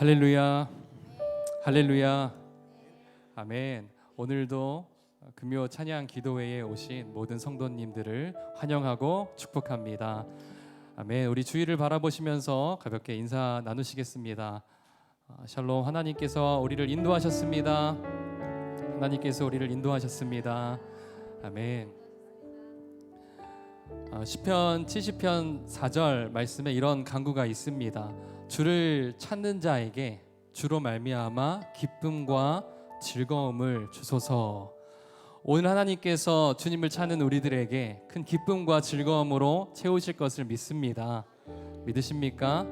할렐루야, 할렐루야, 아멘. 오늘도 금요 찬양 기도회에 오신 모든 성도님들을 환영하고 축복합니다. 아멘. 우리 주위를 바라보시면서 가볍게 인사 나누시겠습니다. 샬롬. 하나님께서 우리를 인도하셨습니다. 하나님께서 우리를 인도하셨습니다. 아멘. 시편 70편 4절 말씀에 이런 간구가 있습니다. 주를 찾는 자에게 주로 말미암아 기쁨과 즐거움을 주소서. 오늘 하나님께서 주님을 찾는 우리들에게 큰 기쁨과 즐거움으로 채우실 것을 믿습니다. 믿으십니까?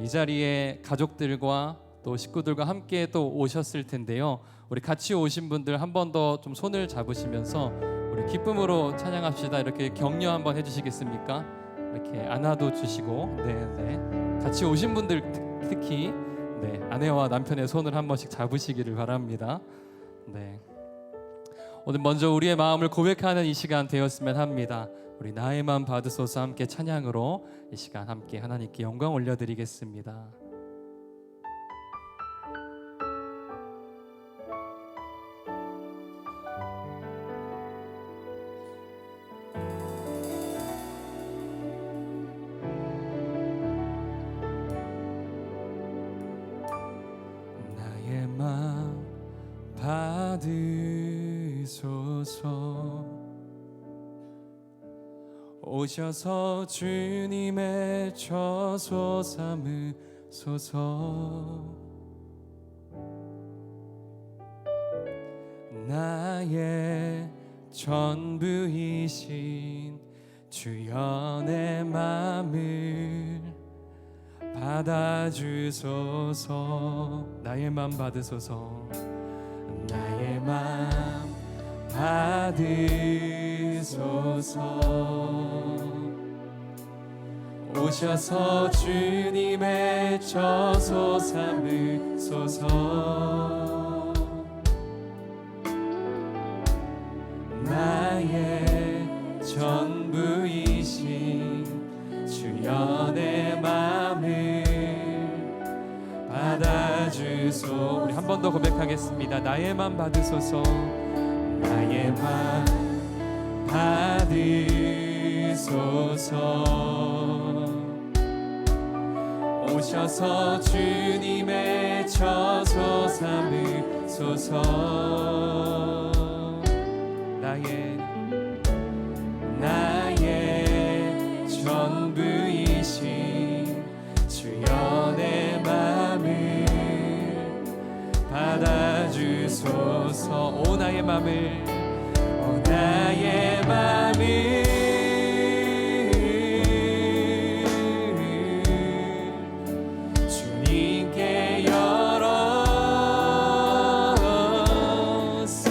이 자리에 가족들과 또 식구들과 함께 또 오셨을 텐데요. 우리 같이 오신 분들 한 번 더 좀 손을 잡으시면서 우리 기쁨으로 찬양합시다. 이렇게 격려 한번 해주시겠습니까? 이렇게 안아도 주시고, 네. 같이 오신 분들 특히 아내와 남편의 손을 한 번씩 잡으시기를 바랍니다. 네. 오늘 먼저 우리의 마음을 고백하는 이 시간 되었으면 합니다. 우리 나의 마음 받으소서 함께 찬양으로 이 시간 함께 하나님께 영광 올려드리겠습니다. 나의 마음 받으소서. 오셔서 주님의 처소 삼으소서. 나의 전부이신 주여 내 맘을 받아주소서. 나의 맘 받으소서. 나의 맘 받으소서. 오셔서 주님의 처소 삼으소서. 나의 전부이신 주여 내 맘을 받아주소. 우리 한 번 더 고백하겠습니다. 나의 맘 받으소서. 나의 맘 받으소서. 오셔서 주님의 처소 삼으소서. 나의 전부이신 주여 내 맘을 받아주소서. 오 나의 맘을, 오 나의 맘을 주님께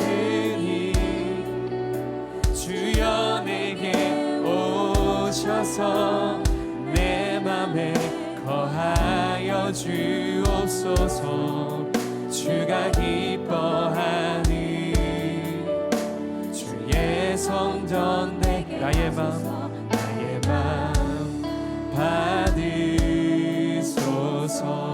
열었으니 주여 내게 오셔서 내 맘에 거하여 주옵소서. 주가 기뻐하는 주의 성전 내 나의 맘 받으소서.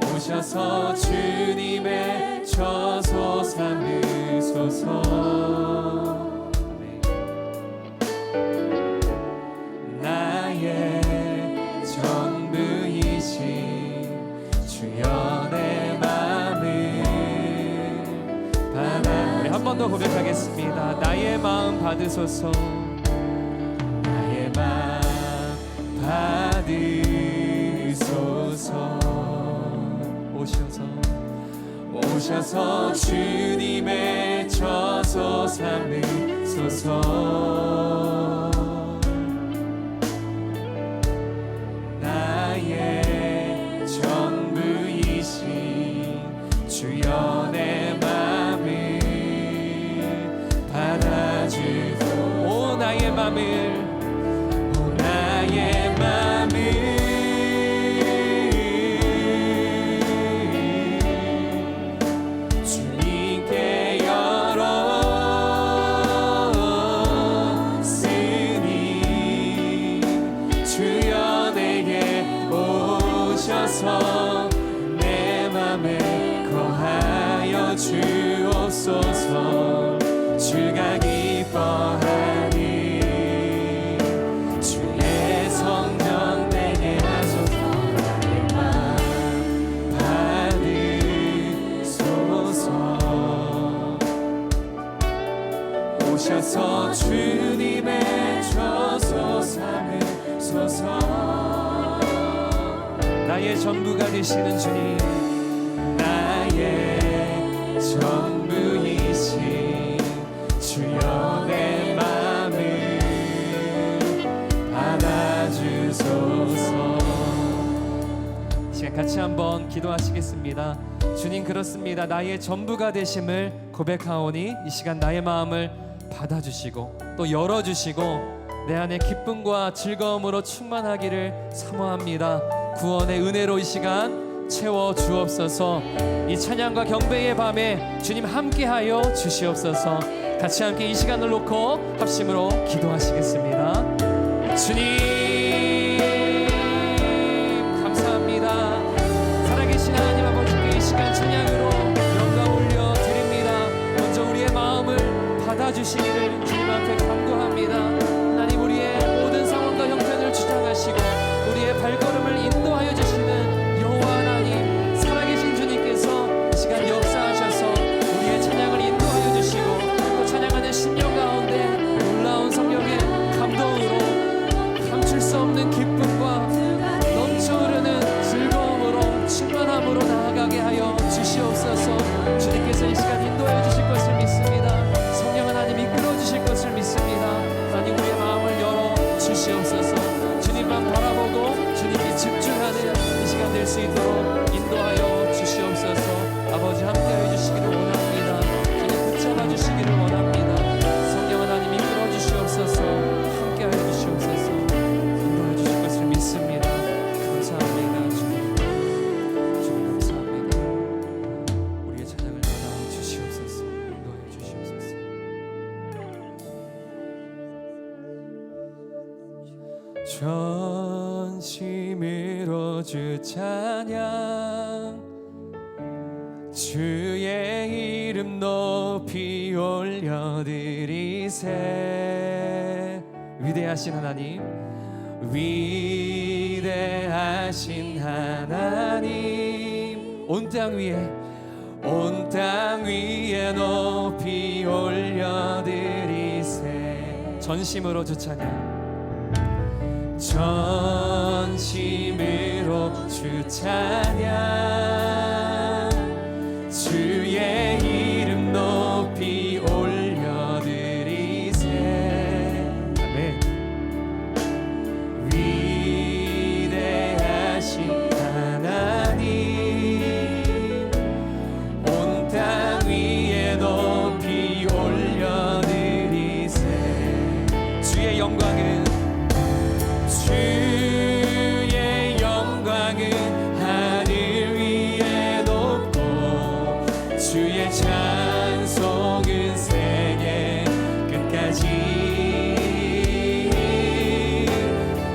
오셔서 주님의 처소 삼으소서. 나의 전부이신 주여 내 맘을 받아. 우리 한 번 더 고백하겠습니다. 나의 마음 받으소서. 나의 마음 받으소서. 오셔서 주님의 처소 삼으소서. 나의 전부이신 주여 내 맘을 받아주소. 오 나의 맘을, 오 나의 맘을 주님께 열었으니 오셔서 내 맘에 거하여 주옵소서. 주가 기뻐하니 주의 성전 내게 하소서. 나의 맘 받으소서. 오셔서 주님의 저소 삼으소서. 나의 전부가 되시는 주님, 나의 전부이신 주여 내 맘을 받아주소서. 시간 같이 한번 기도하시겠습니다. 주님, 그렇습니다. 나의 전부가 되심을 고백하오니 이 시간 나의 마음을 받아주시고 또 열어주시고 내 안에 기쁨과 즐거움으로 충만하기를 사모합니다. 구원의 은혜로 이 시간 채워 주옵소서. 이 찬양과 경배의 밤에 주님 함께하여 주시옵소서. 같이 함께 이 시간을 놓고 합심으로 기도하시겠습니다. 주님 감사합니다. 살아계신 하나님 아버지께 이 시간 찬양으로 영광 올려드립니다. 먼저 우리의 마음을 받아주시기를 주님 앞에 간구합니다. 하나님, 우리의 모든 상황과 형편을 주장하시고 우리의 발걸음을 인도하여 주시는 여호와 하나님, 살아계신 주님께서 이 시간 역사하셔서 우리의 찬양을 인도하여 주시고 또 찬양하는 심령 가운데 놀라운 성령의 감동으로 감출 수 없는 기쁨과 넘쳐 흐르는 즐거움으로 충만함으로 나아가게 하여 주시옵소서. 주님께서 이 시간 인도하여 주실 것을 믿습니다. 성령 하나님 이끌어 주실 것을 믿습니다. 하나님, 우리의 마음을 열어 주시옵소서. 주님만 바라보고 주님께 집중하는 이 시간 될 수 있도록 인도하여 주시옵소서. 아버지, 함께하여 주시기를 원합니다. 주님 붙잡아 주시기를 원합니다. 성령 하나님 이끌어 주시옵소서. 함께하여 주시옵소서. 인도해 주실 것을 믿습니다. 감사합니다. 주님 감사합니다. 우리의 찬양을 받아 주시옵소서. 인도해 주시옵소서. 전심으로 주 찬양, 주의 이름 높이 올려드리세. 위대하신 하나님, 위대하신 하나님, 온 땅 위에 높이 올려드리세. 전심으로 주 찬양, 전심으로 주 찬양, 주의 이름 높이 올려드리세. 아멘. 위대하신 하나님, 온 땅 위에 높이 올려드리세. 주의 영광은 하늘 위에 높고 주의 찬송은 세계 끝까지.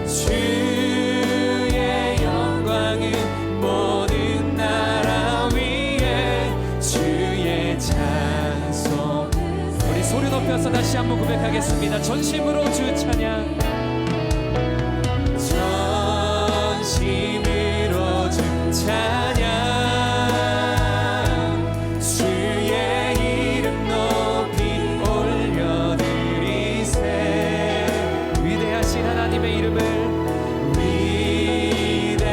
주의 영광은 모든 나라 위에 주의 찬송. 우리 소리 높여서 다시 한번 고백하겠습니다. 전심으로 주 찬양, 전심으로 주 찬양, 주의 이름 높이 올려드리세. 위대하신 하나님의 이름을,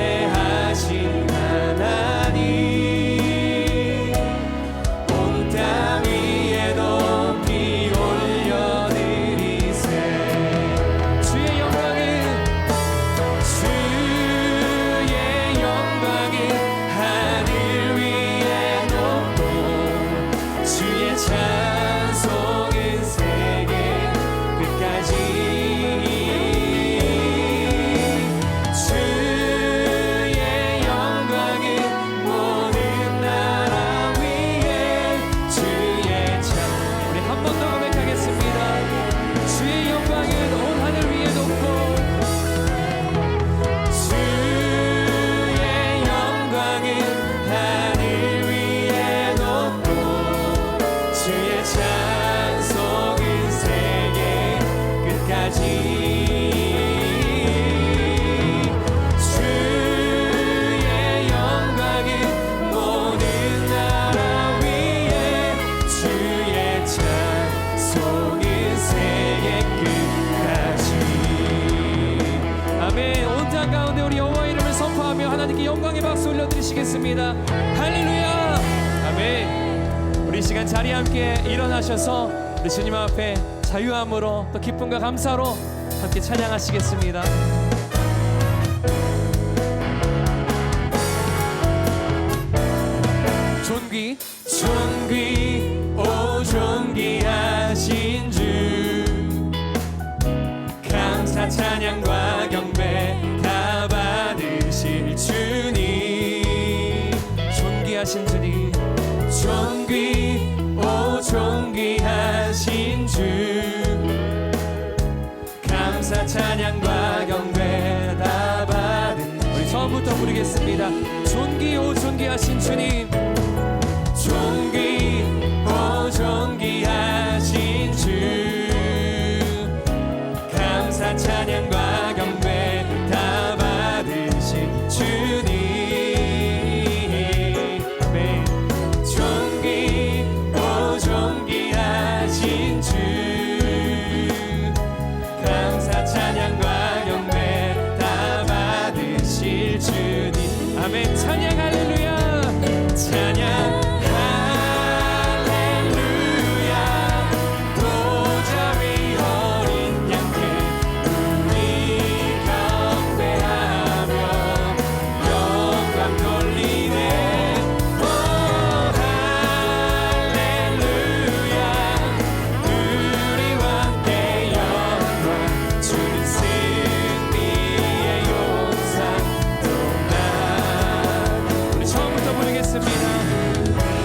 위대하신 하나님, 온 땅 위에 높이 올려드리세. 주님께 영광의 박수 올려드리시겠습니다. 할렐루야. 아멘. 우리 이 시간 자리에 함께 일어나셔서 우리 주님 앞에 자유함으로 또 기쁨과 감사로 함께 찬양하시겠습니다. 존귀하신 주 감사 찬양과 경배 다 받으실 주님. 존귀하신 주님, 존귀하신 주 감사 찬양과 경배 다 받은. 우리 처음부터 부르겠습니다. 존귀하신 주님, 존귀하신 주 감사 찬양과 경배 다 받으신 주님. 아멘. 존귀하신 주 감사 찬양과 경배 다 받으실 주님. 아멘. 찬양 할렐루야. 찬양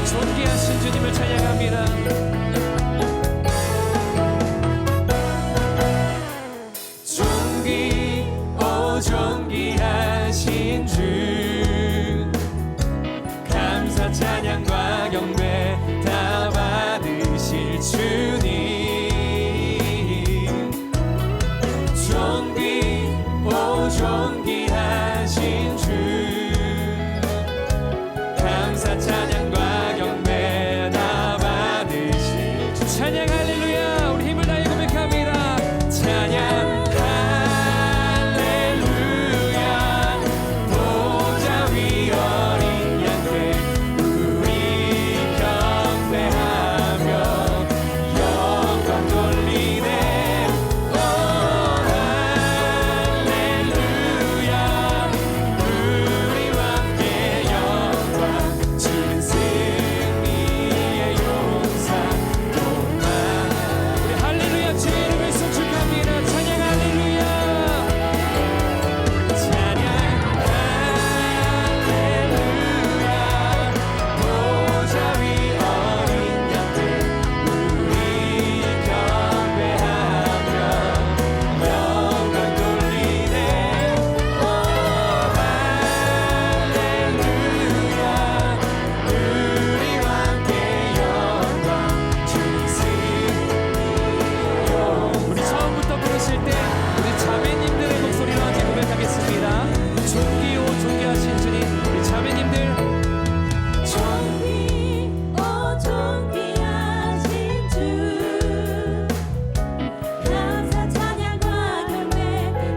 존귀하신 주님을 찬양합니다. 존귀하신 주 감사 찬양과 경배 다 받으실 주님. 존귀하신 주 감사 찬양과 경배 다 받으실 주. 찬양 할렐루야. 우리 힘을 다해 고백합니다. 찬양 할렐루야. 보좌 위 어린 양께 우리 경배하며 영광 돌리네. 오 할렐루야. 우리와 함께 영광 주는 승리의 용사 동안. 우리 할렐루야 주의 이름을 송축합니다. 찬양 할렐루야. 찬양 할렐루야. 보좌 위 어린 양들 우리 경배하며 영광 돌리네. 오 할렐루야. 우리와 함께 영광 주는 승리요. 우리 처음부터 부르실 때 우리 자매님들의 목소리로 함께 고백하겠습니다. 존귀하신 주님. 우리 자매님들 존귀하신 주 감사 찬양과 경배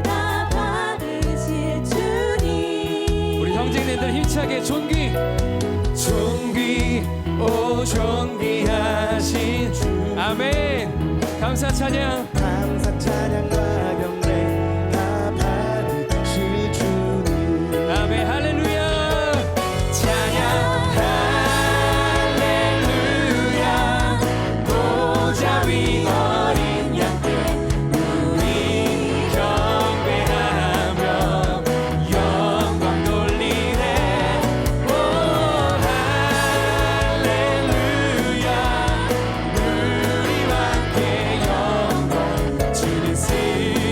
다 받으실 주님. 우리 형제님들 힘차게 존귀하신 주. 아멘. 감사 찬양. 감사 찬양과 경배 다 받으실 주님. 아멘. 할렐루야. 찬양 할렐루야. 보좌 위 어린 양들 우리 경배하며 영광 돌리네. 오 할렐루야. 우리와 함께 영광 주는 승리요.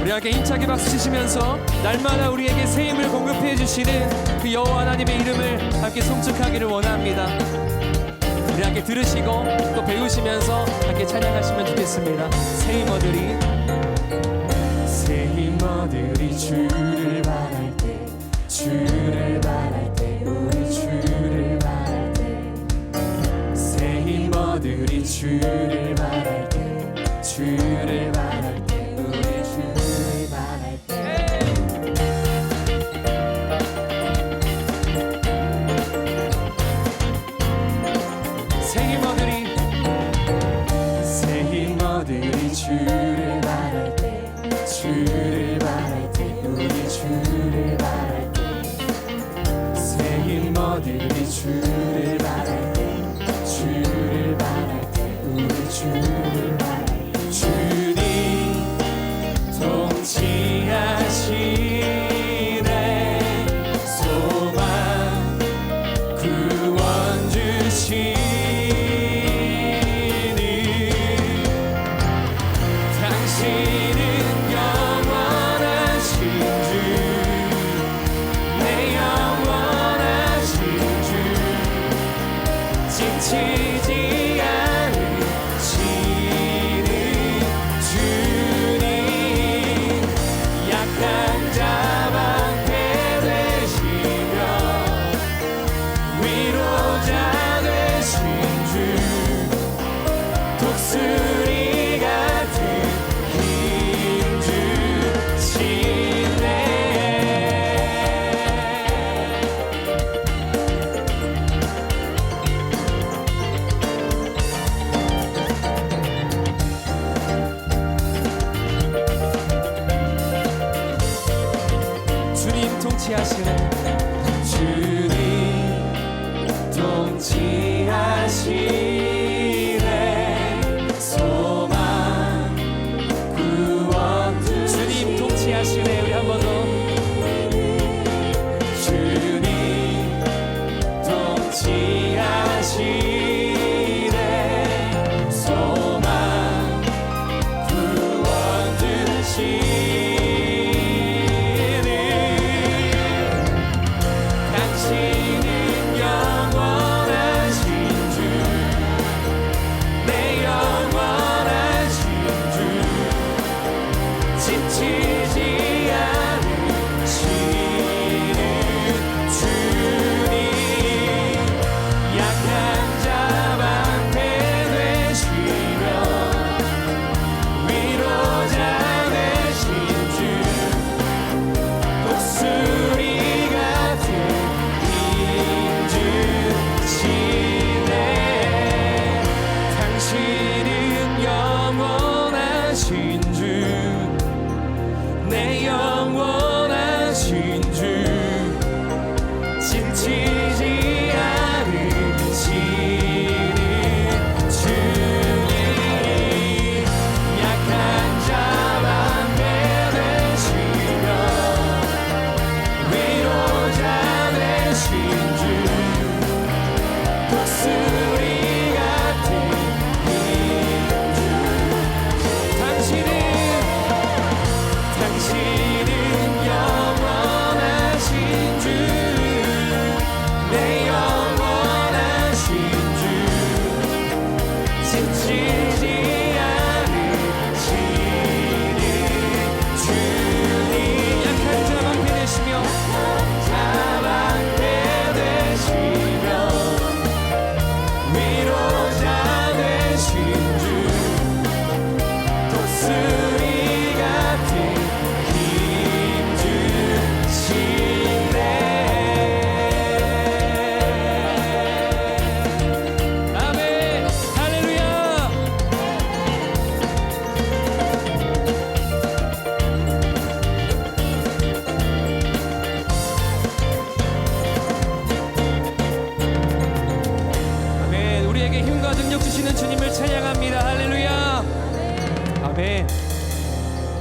우리 함께 힘차게 박수 치시면서 날마다 우리에게 새 힘을 공급해 주시는 그 여호와 하나님의 이름을 함께 송축하기를 원합니다. 우리 함께 들으시고 또 배우시면서 함께 찬양하시면 좋겠습니다. 새 힘어들이 주를 바랄 때, 주를 바랄 때, 우리 주를 바랄 때, 새 힘어들이 주를 바랄 때, 주를 바랄 때, 우리 주를 바랄 때. 새 힘어들이 주를 바랄 때, 주를 바랄 때, 우리 주를 바랄 때, 새 힘어들이 주를 바랄 때, 주를 바랄 때, 우리 주를 바랄 때. 주님 통치하시네, 소망 구원 주시니, 당신은 지치지 않으시는 주님, 약한 자 방패 되시며 위로자 되신 주, 독수리 같은 힘 주시네. 통치하시네, 주님 통치하시네, 소망 구원 주님 통치하시네. 우리 한 번 더. 주님 통치하시네, 소망 구원 주시네.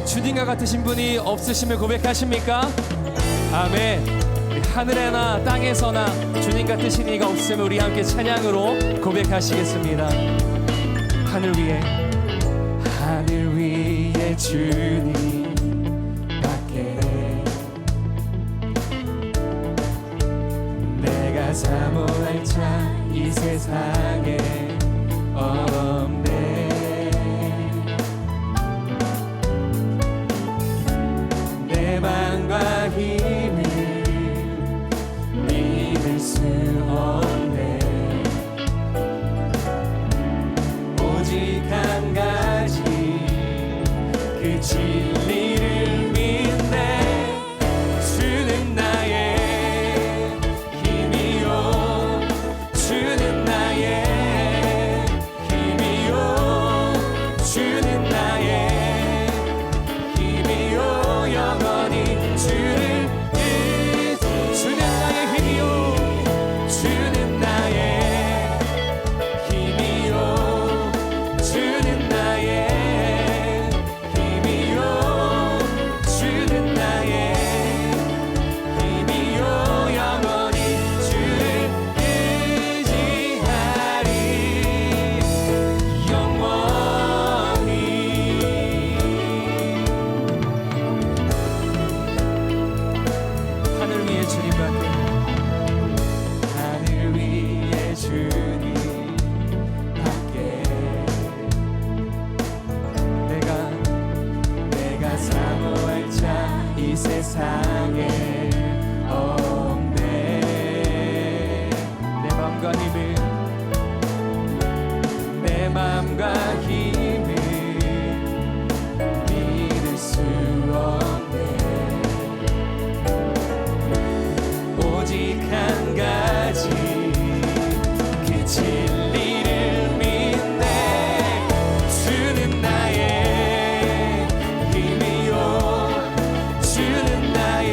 주님과 같으신 분이 없으심을 고백하십니까? 아멘. 하늘에나 땅에서나 주님 같으신 이가 없으면 우리 함께 찬양으로 고백하시겠습니다. 하늘 위에 주님 사모할 자 이 세상에 없네. 내 맘과 힘을 믿을 수 없네. 오직 한 가지 그 진리를 믿네. 주는 나의 힘이요, 주는 나의 힘이요, 주는 나의 힘이요, 영원히 주를 주는 나의 힘이요, 주는 나의 힘이요, 주는 나의 힘이요, 주는 나의 힘이요, 영원히 주를 의지하리. 영원히 하늘 위에 주님 밖에, 하늘 위에 주님 밖에 내가 사모할 자 이 세상에 없네. 내 맘과 힘을, 내 맘과 힘을 믿을 수 없네. 오직 한 가지 그 진리를 믿네. 주는 나의 힘이요, 주는 나의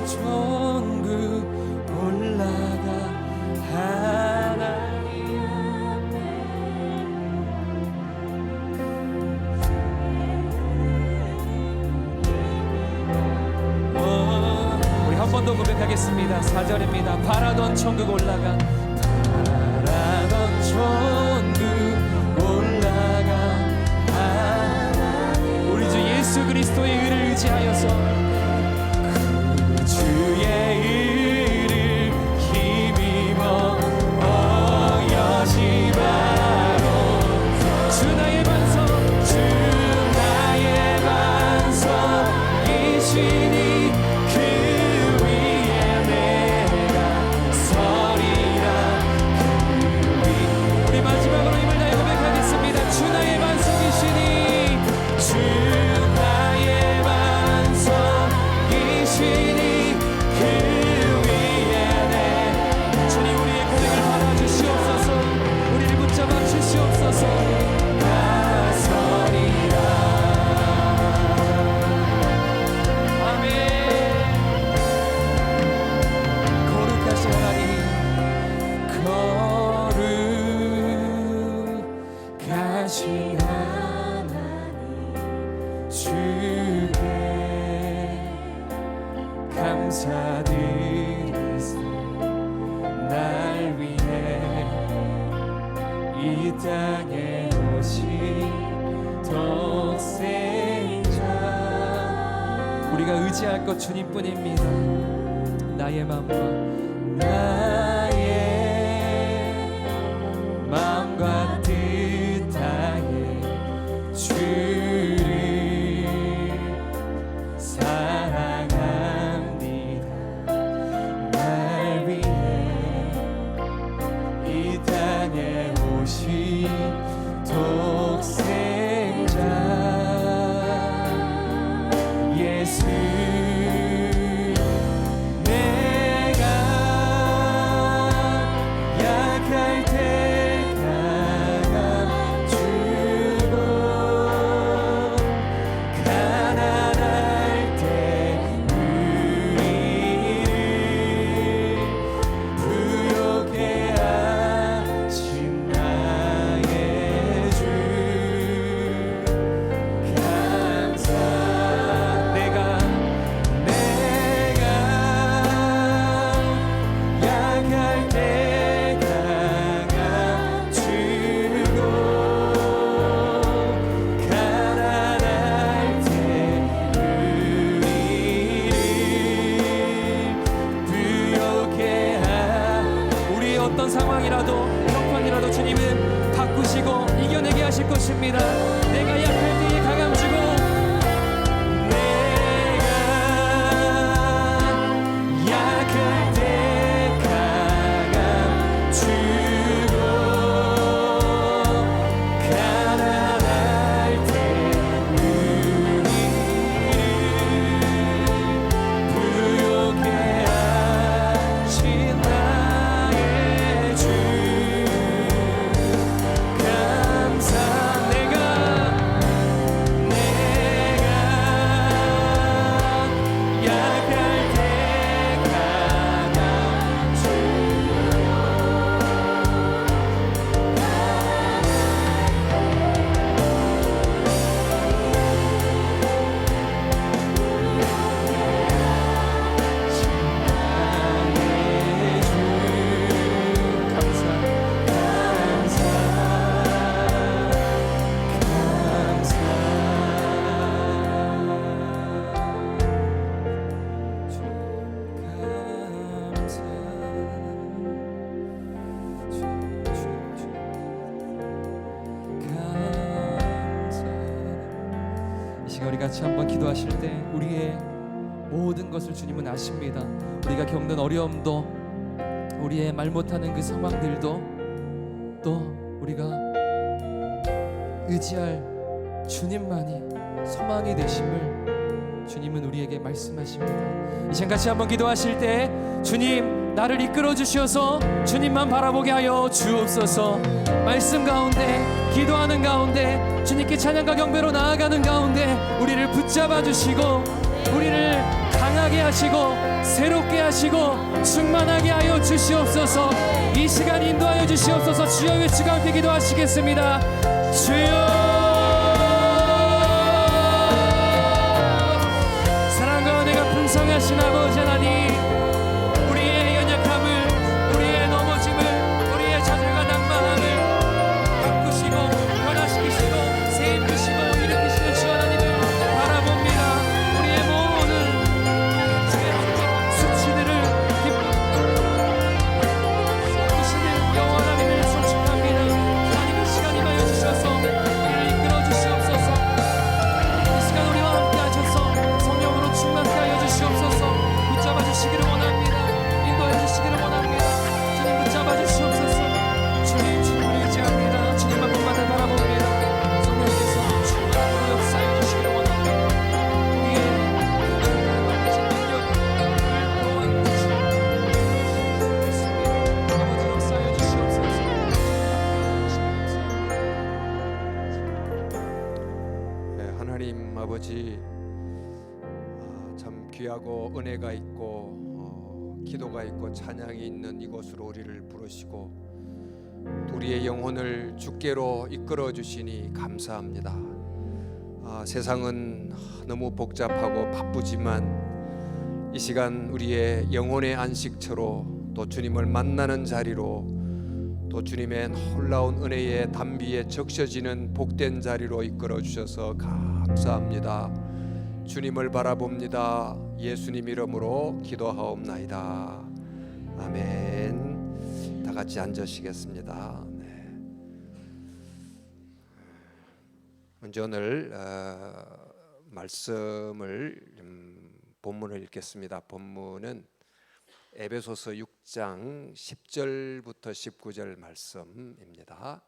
천국 올라가 하나님 우리 한 번 더 고백하겠습니다. 4절입니다. 바라던 천국 올라가 바라던 천국 올라가 하나님 우리 주 예수 그리스도의 의를 의지하여서 그 주의 의를 힘입어 여시바로 주 나의 반석 주 나의 반석이시니 그 위에 내가 서리라 우리 마지막으로 힘을 다해 고백하겠습니다. 주 나의 반석이시니 주 나의 반석이시니 그 위에 내 주님 우리의 고백을 받아주시옵소서 우리를 붙잡아 주시옵소서 나서리라 아멘 거룩하신 하나님 거룩하신 하나님 주께 감사드리세 날 위해 이 땅에 오신 독생자 우리가 의지할 것 주님뿐입니다. 나의 마음과 뜻 다해 주를 사랑합니다. 날 위해 이 땅에 오신 독생자 예수 내가 약할 때 강함주고 가난할 때 우리를 부욕해 하신 나의 주 감사 내가 약할 때 강함주고 가난할 때 우리를 부욕해 우리의 어떤 상황이라도 형편이라도 주님은 바꾸시고 이겨내게 하실 것입니다. 내가 약할 때에 강함 주고 내가 약할 때 강함 주고 가난할 때 우리를 부욕해 하신 나의 주 감사 내가 약할 때 강함 이 시간 우리 같이 한번 기도하실 때 우리의 모든 것을 주님은 아십니다. 우리가 겪는 어려움도 우리의 말 못하는 그 상황들도 또 우리가 의지할 주님만이 소망이 되심을 주님은 우리에게 말씀하십니다. 이 시간 같이 한번 기도하실 때 주님 나를 이끌어 주시어서 주님만 바라보게 하여 주옵소서. 말씀 가운데 기도하는 가운데 주님께 찬양과 경배로 나아가는 가운데 우리를 붙잡아 주시고 우리를 강하게 하시고 새롭게 하시고 충만하게 하여 주시옵소서. 이 시간 인도하여 주시옵소서. 주여 외치고 함께 기도하시겠습니다. 주여, 사랑과 은혜가 풍성하신 아버지 하나님, 우리의 연약함을, 우리의 넘어짐을, 우리의 좌절과 낙망함을 바꾸시고 변화시키시고 새 입히시고 일으키시는 주 하나님을 바라봅니다. 우리의 모든 수치들을 기쁘시는 여호와 하나님을 송축합니다. 하나님 이 시간 임하여 주셔서 우리를 이끌어 주시옵소서. 이 시간 우리와 함께 하셔서 성령으로 충만케 하여 주시옵소서. 붙잡아 주시기를 원합니다. 인도해 주시기를 원합니다. 주님 붙잡아 주시옵소서. 주님 주님을 의지합니다. 주님만 본만을 바라봅니다. 성령께서 충만함으로 역사해 주시기를 원합니다. 우리의 능력을 도와 주시옵소서. 아버지 역사해 주시옵소서. 네, 하나님 아버지, 참 귀하고 은혜가 있고 기도가 있고 찬양이 있는 이곳으로 우리를 부르시고 우리의 영혼을 주께로 이끌어 주시니 감사합니다. 세상은 너무 복잡하고 바쁘지만 이 시간 우리의 영혼의 안식처로 또 주님을 만나는 자리로 또 주님의 놀라운 은혜의 단비에 적셔지는 복된 자리로 이끌어 주셔서 감사합니다. 주님을 바라봅니다. 예수님 이름으로 기도하옵나이다. 아멘. 다 같이 앉으시겠습니다. 네. 먼저 오늘 말씀을 본문을 읽겠습니다. 본문은 에베소서 6장 10절부터 19절 말씀입니다.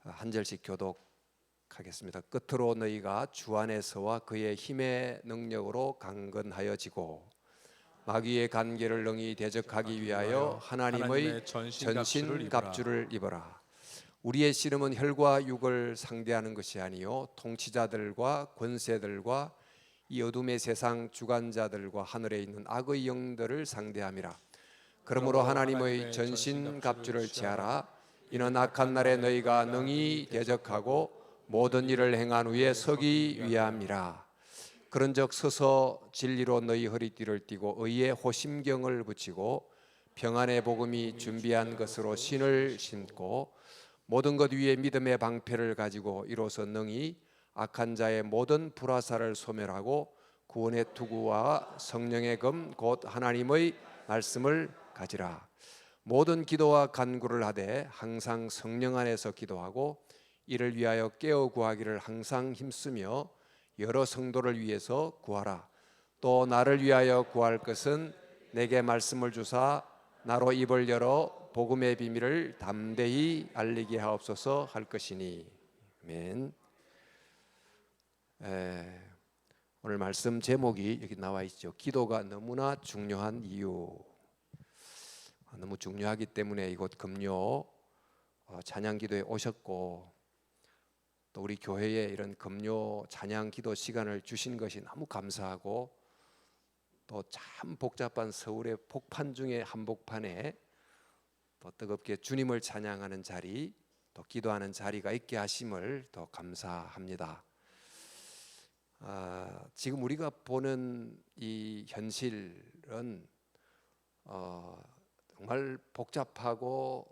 한 절씩 교독하겠습니다. 끝으로 너희가 주 안에서와 그의 힘의 능력으로 강건하여지고 마귀의 관계를 능히 대적하기 위하여 하나님의 전신 갑주를 입어라. 우리의 씨름은 혈과 육을 상대하는 것이 아니요 통치자들과 권세들과 이 어둠의 세상 주관자들과 하늘에 있는 악의 영들을 상대함이라. 그러므로 하나님의 전신 갑주를 취하라. 이는 악한 날에 너희가 능히 대적하고 모든 일을 행한 후에 서기 위함이라. 그런즉 서서 진리로 너희 허리띠를 띠고 의의 호심경을 붙이고 평안의 복음이 준비한 것으로 신을 신고 모든 것 위에 믿음의 방패를 가지고 이로써 능히 악한 자의 모든 불화살을 소멸하고 구원의 투구와 성령의 검 곧 하나님의 말씀을 가지라. 모든 기도와 간구를 하되 항상 성령 안에서 기도하고 이를 위하여 깨어 구하기를 항상 힘쓰며 여러 성도를 위해서 구하라. 또 나를 위하여 구할 것은 내게 말씀을 주사 나로 입을 열어 복음의 비밀을 담대히 알리게 하옵소서 할 것이니. 아멘. 오늘 말씀 제목이 여기 나와 있죠. 기도가 너무나 중요한 이유. 너무 중요하기 때문에 이곳 금요 찬양 기도에 오셨고 또 우리 교회에 이런 금요 찬양 기도 시간을 주신 것이 너무 감사하고 또 참 복잡한 서울의 복판 중에 한복판에 또 뜨겁게 주님을 찬양하는 자리 또 기도하는 자리가 있게 하심을 더 감사합니다. 지금 우리가 보는 이 현실은 정말 복잡하고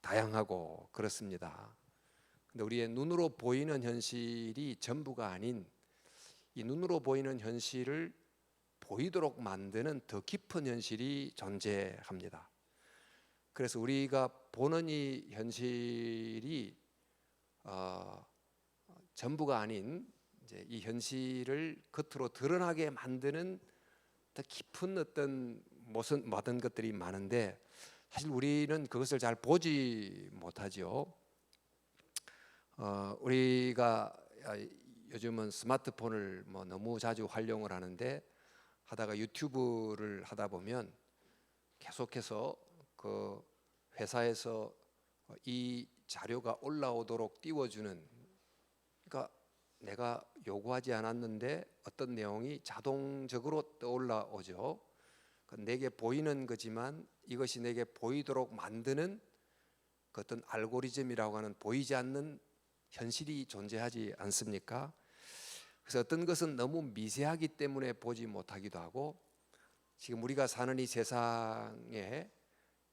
다양하고 그렇습니다. 근데 우리의 눈으로 보이는 현실이 전부가 아닌 이 눈으로 보이는 현실을 보이도록 만드는 더 깊은 현실이 존재합니다. 그래서 우리가 보는 이 현실이 전부가 아닌 이제 이 현실을 겉으로 드러나게 만드는 더 깊은 어떤 모든 것들이 많은데 사실 우리는 그것을 잘 보지 못하죠. 우리가 요즘은 스마트폰을 너무 자주 활용을 하는데 하다가 유튜브를 하다 보면 계속해서 그 회사에서 이 자료가 올라오도록 띄워주는, 그러니까 내가 요구하지 않았는데 어떤 내용이 자동적으로 떠올라오죠. 내게 보이는 거지만 이것이 내게 보이도록 만드는 그 어떤 알고리즘이라고 하는 보이지 않는 현실이 존재하지 않습니까? 그래서 어떤 것은 너무 미세하기 때문에 보지 못하기도 하고, 지금 우리가 사는 이 세상에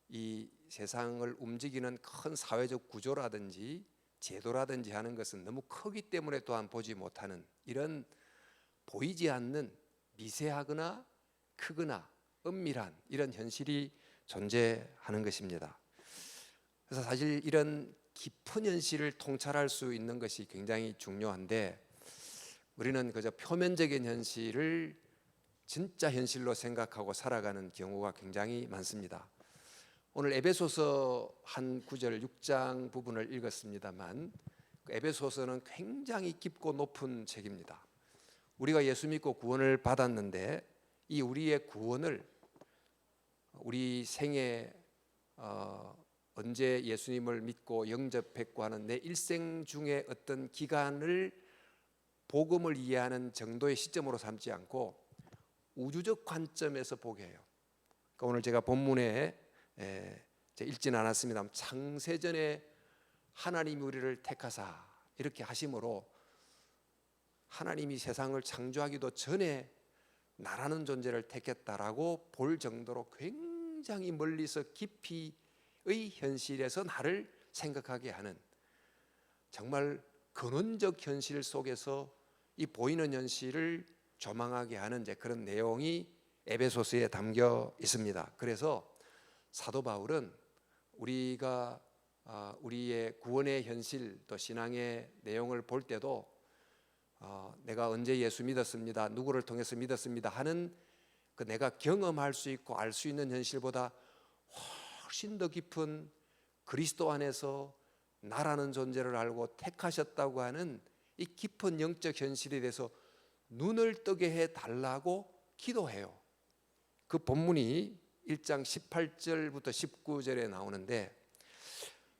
이 세상을 움직이는 큰 사회적 구조라든지 제도라든지 하는 것은 너무 크기 때문에 또한 보지 못하는 이런 보이지 않는 미세하거나 크거나 은밀한 이런 현실이 존재하는 것입니다. 그래서 사실 이런 깊은 현실을 통찰할 수 있는 것이 굉장히 중요한데, 우리는 그저 표면적인 현실을 진짜 현실로 생각하고 살아가는 경우가 굉장히 많습니다. 오늘 에베소서 한 9절 6장 부분을 읽었습니다만, 그 에베소서는 굉장히 깊고 높은 책입니다. 우리가 예수 믿고 구원을 받았는데 이 우리의 구원을 우리 생애 언제 예수님을 믿고 영접했고 하는 내 일생 중에 어떤 기간을 복음을 이해하는 정도의 시점으로 삼지 않고 우주적 관점에서 보게 해요. 그러니까 오늘 제가 본문에 읽지는 않았습니다만, 창세전에 하나님이 우리를 택하사 이렇게 하심으로 하나님이 세상을 창조하기도 전에 나라는 존재를 택했다라고 볼 정도로 굉장히 멀리서 깊이의 현실에서 나를 생각하게 하는, 정말 근원적 현실 속에서 이 보이는 현실을 조망하게 하는 그런 내용이 에베소서에 담겨 있습니다. 그래서 사도 바울은 우리가 우리의 구원의 현실 또 신앙의 내용을 볼 때도 내가 언제 예수 믿었습니다, 누구를 통해서 믿었습니다 하는 그 내가 경험할 수 있고 알 수 있는 현실보다 훨씬 더 깊은 그리스도 안에서 나라는 존재를 알고 택하셨다고 하는 이 깊은 영적 현실에 대해서 눈을 뜨게 해달라고 기도해요. 그 본문이 1장 18절부터 19절에 나오는데,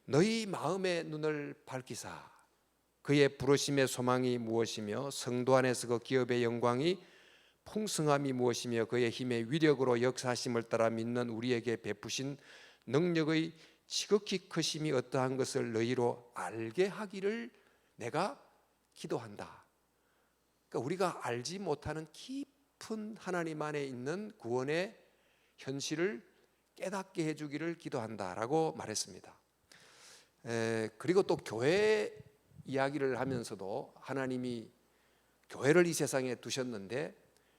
너희 마음의 눈을 밝히사 그의 부르심의 소망이 무엇이며 성도 안에서 그 기업의 영광이 풍성함이 무엇이며 그의 힘의 위력으로 역사하심을 따라 믿는 우리에게 베푸신 능력의 지극히 크심이 어떠한 것을 너희로 알게 하기를 내가 기도한다. 그러니까 우리가 알지 못하는 깊은 하나님 안에 있는 구원의 현실을 깨닫게 해주기를 기도한다라고 말했습니다. 그리고 또 교회 이야기를 하면서도 하나님이 교회를 이 세상에 두셨는데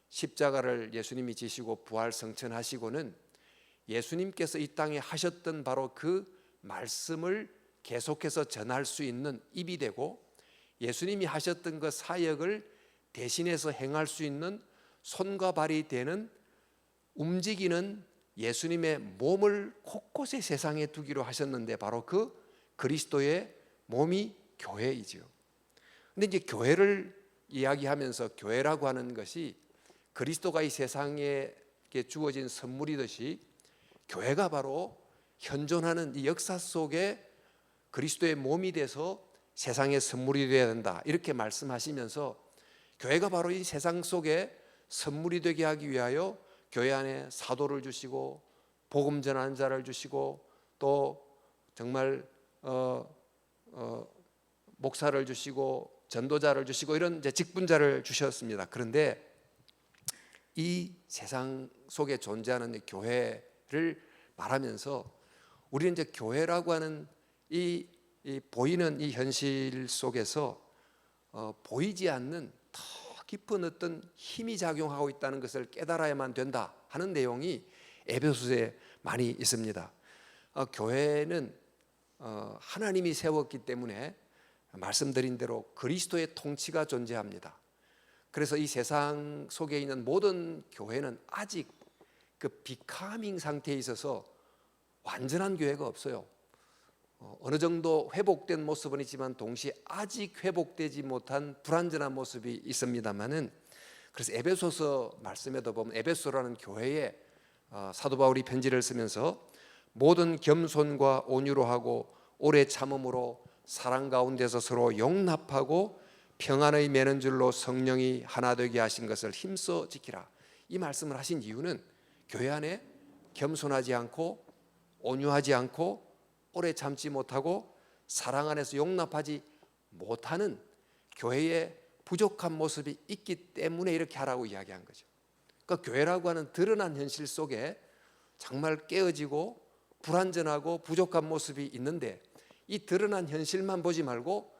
십자가를 예수님이 지시고 부활 성천하시고는 예수님께서 이 땅에 하셨던 바로 그 말씀을 계속해서 전할 수 있는 입이 되고, 예수님이 하셨던 그 사역을 대신해서 행할 수 있는 손과 발이 되는 움직이는 예수님의 몸을 곳곳에 세상에 두기로 하셨는데, 바로 그 그리스도의 몸이 교회이죠. 근데 이제 교회를 이야기하면서 교회라고 하는 것이 그리스도가 이 세상에 주어진 선물이듯이 교회가 바로 현존하는 이 역사 속에 그리스도의 몸이 돼서 세상의 선물이 되어야 된다, 이렇게 말씀하시면서 교회가 바로 이 세상 속에 선물이 되게 하기 위하여 교회 안에 사도를 주시고 복음 전하는 자를 주시고 또 정말 목사를 주시고 전도자를 주시고 이런 이제 직분자를 주셨습니다. 그런데 이 세상 속에 존재하는 이 교회를 말하면서 우리는 이제 교회라고 하는 이 보이는 이 현실 속에서 보이지 않는 더 깊은 어떤 힘이 작용하고 있다는 것을 깨달아야만 된다 하는 내용이 에베소서에 많이 있습니다. 교회는 하나님이 세웠기 때문에 말씀드린 대로 그리스도의 통치가 존재합니다. 그래서 이 세상 속에 있는 모든 교회는 아직 그 비카밍 상태에 있어서 완전한 교회가 없어요. 어느 정도 회복된 모습은 있지만 동시에 아직 회복되지 못한 불완전한 모습이 있습니다만은, 그래서 에베소서 말씀에도 보면 에베소라는 교회에 사도 바울이 편지를 쓰면서 모든 겸손과 온유로 하고 오래 참음으로 사랑 가운데서 서로 용납하고 평안의 매는 줄로 성령이 하나 되게 하신 것을 힘써 지키라, 이 말씀을 하신 이유는 교회 안에 겸손하지 않고 온유하지 않고 오래 참지 못하고 사랑 안에서 용납하지 못하는 교회의 부족한 모습이 있기 때문에 이렇게 하라고 이야기한 거죠. 그러니까 교회라고 하는 드러난 현실 속에 정말 깨어지고 불완전하고 부족한 모습이 있는데 이 드러난 현실만 보지 말고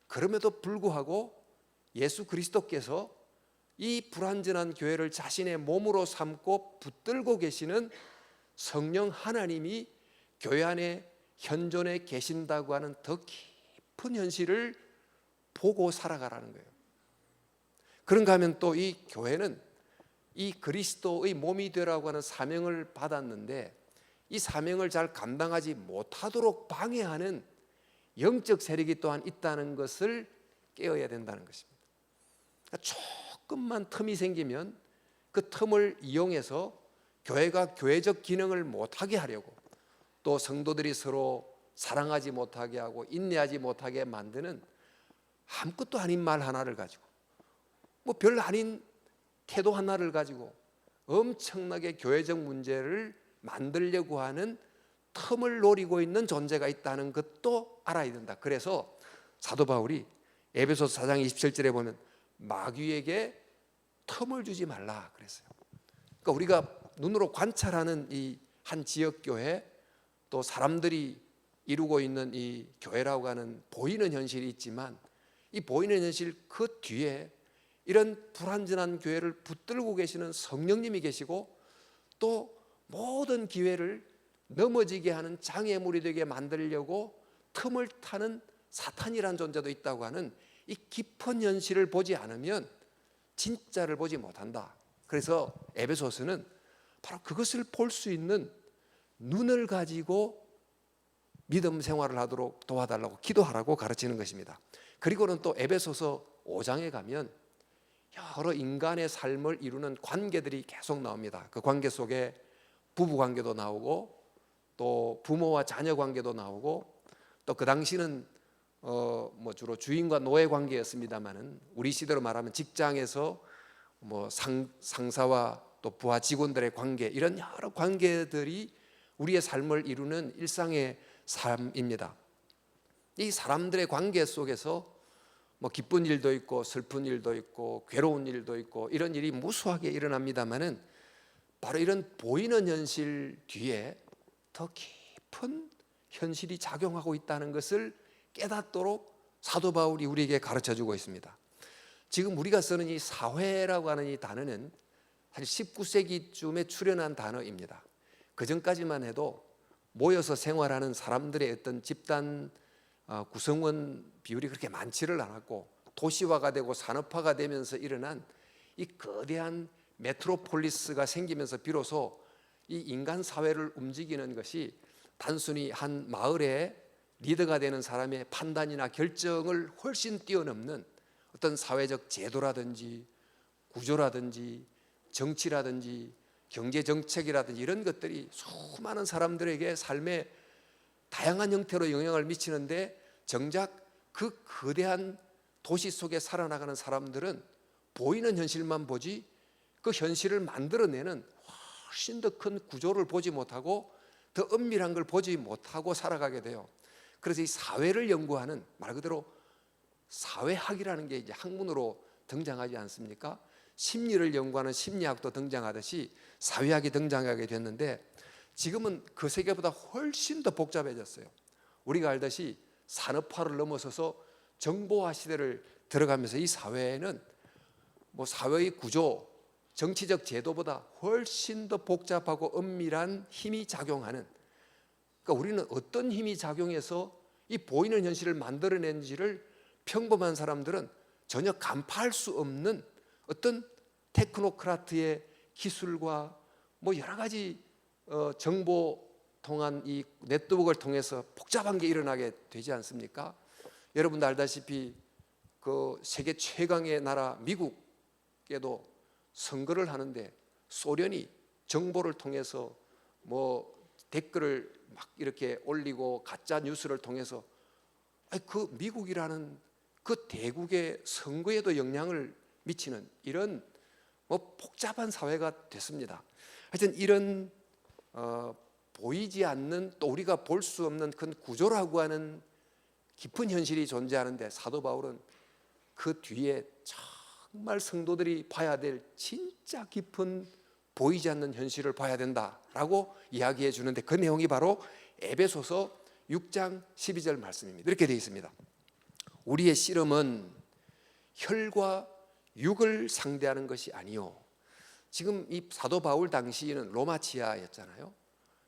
그럼에도 불구하고 예수 그리스도께서 이 불완전한 교회를 자신의 몸으로 삼고 붙들고 계시는 성령 하나님이 교회 안에 현존해 계신다고 하는 더 깊은 현실을 보고 살아가라는 거예요. 그런가 하면 또 이 교회는 이 그리스도의 몸이 되라고 하는 사명을 받았는데 이 사명을 잘 감당하지 못하도록 방해하는 영적 세력이 또한 있다는 것을 깨어야 된다는 것입니다. 그러니까 조금만 틈이 생기면 그 틈을 이용해서 교회가 교회적 기능을 못하게 하려고 또 성도들이 서로 사랑하지 못하게 하고 인내하지 못하게 만드는 아무것도 아닌 말 하나를 가지고 뭐 별 아닌 태도 하나를 가지고 엄청나게 교회적 문제를 만들려고 하는 틈을 노리고 있는 존재가 있다는 것도 알아야 된다. 그래서 사도 바울이 에베소서 4장 27절에 보면 마귀에게 틈을 주지 말라 그랬어요. 그러니까 우리가 눈으로 관찰하는 이 한 지역 교회 또 사람들이 이루고 있는 이 교회라고 하는 보이는 현실이 있지만 이 보이는 현실 그 뒤에 이런 불완전한 교회를 붙들고 계시는 성령님이 계시고 또 모든 기회를 넘어지게 하는 장애물이 되게 만들려고 틈을 타는 사탄이라는 존재도 있다고 하는 이 깊은 현실을 보지 않으면 진짜를 보지 못한다. 그래서 에베소서는 바로 그것을 볼 수 있는 눈을 가지고 믿음 생활을 하도록 도와달라고 기도하라고 가르치는 것입니다. 그리고는 또 에베소서 5장에 가면 여러 인간의 삶을 이루는 관계들이 계속 나옵니다. 그 관계 속에 부부 관계도 나오고 또 부모와 자녀 관계도 나오고 또 그 당시는 뭐 주로 주인과 노예 관계였습니다만은 우리 시대로 말하면 직장에서 뭐 상사와 또 부하 직원들의 관계 이런 여러 관계들이 우리의 삶을 이루는 일상의 삶입니다. 이 사람들의 관계 속에서 뭐 기쁜 일도 있고 슬픈 일도 있고 괴로운 일도 있고 이런 일이 무수하게 일어납니다만은 바로 이런 보이는 현실 뒤에 더 깊은 현실이 작용하고 있다는 것을 깨닫도록 사도 바울이 우리에게 가르쳐주고 있습니다. 지금 우리가 쓰는 이 사회라고 하는 이 단어는 사실 19세기쯤에 출현한 단어입니다. 그 전까지만 해도 모여서 생활하는 사람들의 어떤 집단 구성원 비율이 그렇게 많지를 않았고 도시화가 되고 산업화가 되면서 일어난 이 거대한 메트로폴리스가 생기면서 비로소 이 인간 사회를 움직이는 것이 단순히 한 마을의 리더가 되는 사람의 판단이나 결정을 훨씬 뛰어넘는 어떤 사회적 제도라든지 구조라든지 정치라든지 경제 정책이라든지 이런 것들이 수많은 사람들에게 삶의 다양한 형태로 영향을 미치는데 정작 그 거대한 도시 속에 살아나가는 사람들은 보이는 현실만 보지 그 현실을 만들어내는 훨씬 더 큰 구조를 보지 못하고 더 엄밀한 걸 보지 못하고 살아가게 돼요. 그래서 이 사회를 연구하는 말 그대로 사회학이라는 게 이제 학문으로 등장하지 않습니까? 심리를 연구하는 심리학도 등장하듯이 사회학이 등장하게 됐는데 지금은 그 세계보다 훨씬 더 복잡해졌어요. 우리가 알듯이 산업화를 넘어서서 정보화 시대를 들어가면서 이 사회에는 뭐 사회의 구조, 정치적 제도보다 훨씬 더 복잡하고 엄밀한 힘이 작용하는, 그러니까 우리는 어떤 힘이 작용해서 이 보이는 현실을 만들어낸지를 평범한 사람들은 전혀 간파할 수 없는 어떤 테크노크라트의 기술과 뭐 여러 가지 정보 통한 이 네트워크를 통해서 복잡한 게 일어나게 되지 않습니까? 여러분도 알다시피 그 세계 최강의 나라 미국에도 선거를 하는데 소련이 정보를 통해서 뭐 댓글을 막 이렇게 올리고 가짜 뉴스를 통해서 그 미국이라는 그 대국의 선거에도 영향을 미치는 이런 뭐 복잡한 사회가 됐습니다. 하여튼 이런 보이지 않는, 또 우리가 볼 수 없는 큰 구조라고 하는 깊은 현실이 존재하는데, 사도 바울은 그 뒤에 정말 성도들이 봐야 될 진짜 깊은 보이지 않는 현실을 봐야 된다라고 이야기해 주는데, 그 내용이 바로 에베소서 6장 12절 말씀입니다. 이렇게 되어 있습니다. 우리의 씨름은 혈과 육을 상대하는 것이 아니요. 지금 이 사도 바울 당시에는 로마 지하였잖아요.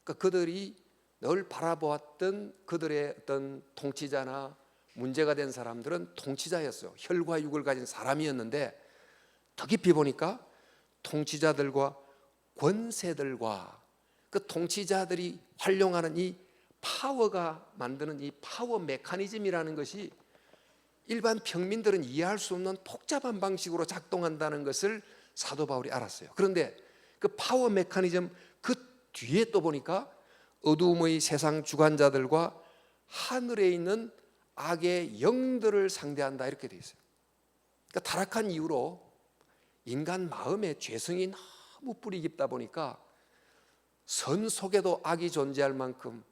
그러니까 그들이 늘 바라보았던 그들의 어떤 통치자나 문제가 된 사람들은 통치자였어요. 혈과 육을 가진 사람이었는데, 더 깊이 보니까 통치자들과 권세들과 그 통치자들이 활용하는 이 파워가 만드는 이 파워 메커니즘이라는 것이 일반 평민들은 이해할 수 없는 복잡한 방식으로 작동한다는 것을 사도 바울이 알았어요. 그런데 그 파워 메커니즘 그 뒤에 또 보니까 어두움의 세상 주관자들과 하늘에 있는 악의 영들을 상대한다, 이렇게 돼 있어요. 그러니까 타락한 이후로 인간 마음에 죄성이 너무 뿌리 깊다 보니까 선 속에도 악이 존재할 만큼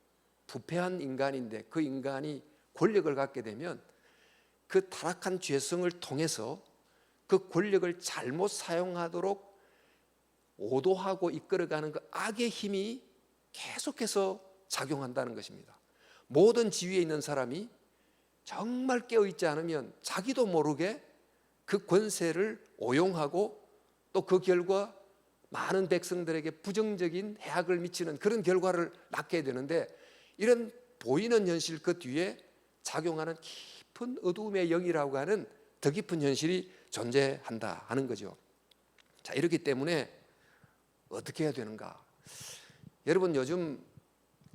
부패한 인간인데, 그 인간이 권력을 갖게 되면 그 타락한 죄성을 통해서 그 권력을 잘못 사용하도록 오도하고 이끌어가는 그 악의 힘이 계속해서 작용한다는 것입니다. 모든 지위에 있는 사람이 정말 깨어있지 않으면 자기도 모르게 그 권세를 오용하고 또 그 결과 많은 백성들에게 부정적인 해악을 미치는 그런 결과를 낳게 되는데, 이런 보이는 현실 그 뒤에 작용하는 깊은 어두움의 영이라고 하는 더 깊은 현실이 존재한다 하는 거죠. 자, 이렇기 때문에 어떻게 해야 되는가? 여러분, 요즘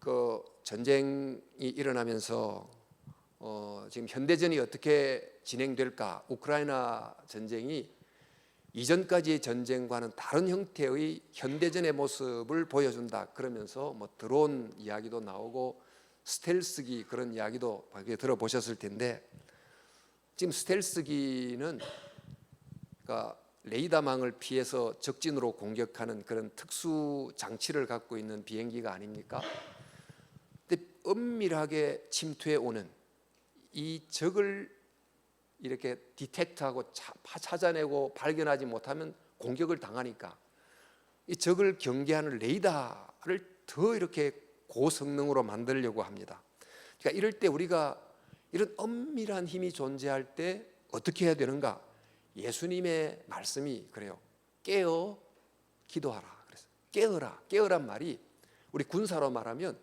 그 전쟁이 일어나면서 지금 현대전이 어떻게 진행될까? 우크라이나 전쟁이 이전까지의 전쟁과는 다른 형태의 현대전의 모습을 보여준다, 그러면서 뭐 드론 이야기도 나오고 스텔스기 그런 이야기도 들어보셨을 텐데, 지금 스텔스기는 그러니까 레이더망을 피해서 적진으로 공격하는 그런 특수 장치를 갖고 있는 비행기가 아닙니까? 근데 은밀하게 침투해 오는 이 적을 이렇게 디텍트하고 찾아내고 발견하지 못하면 공격을 당하니까 이 적을 경계하는 레이더를 더 이렇게 고성능으로 만들려고 합니다. 그러니까 이럴 때 우리가 이런 엄밀한 힘이 존재할 때 어떻게 해야 되는가? 예수님의 말씀이 그래요. 깨어 기도하라. 그래서 깨어란 말이 우리 군사로 말하면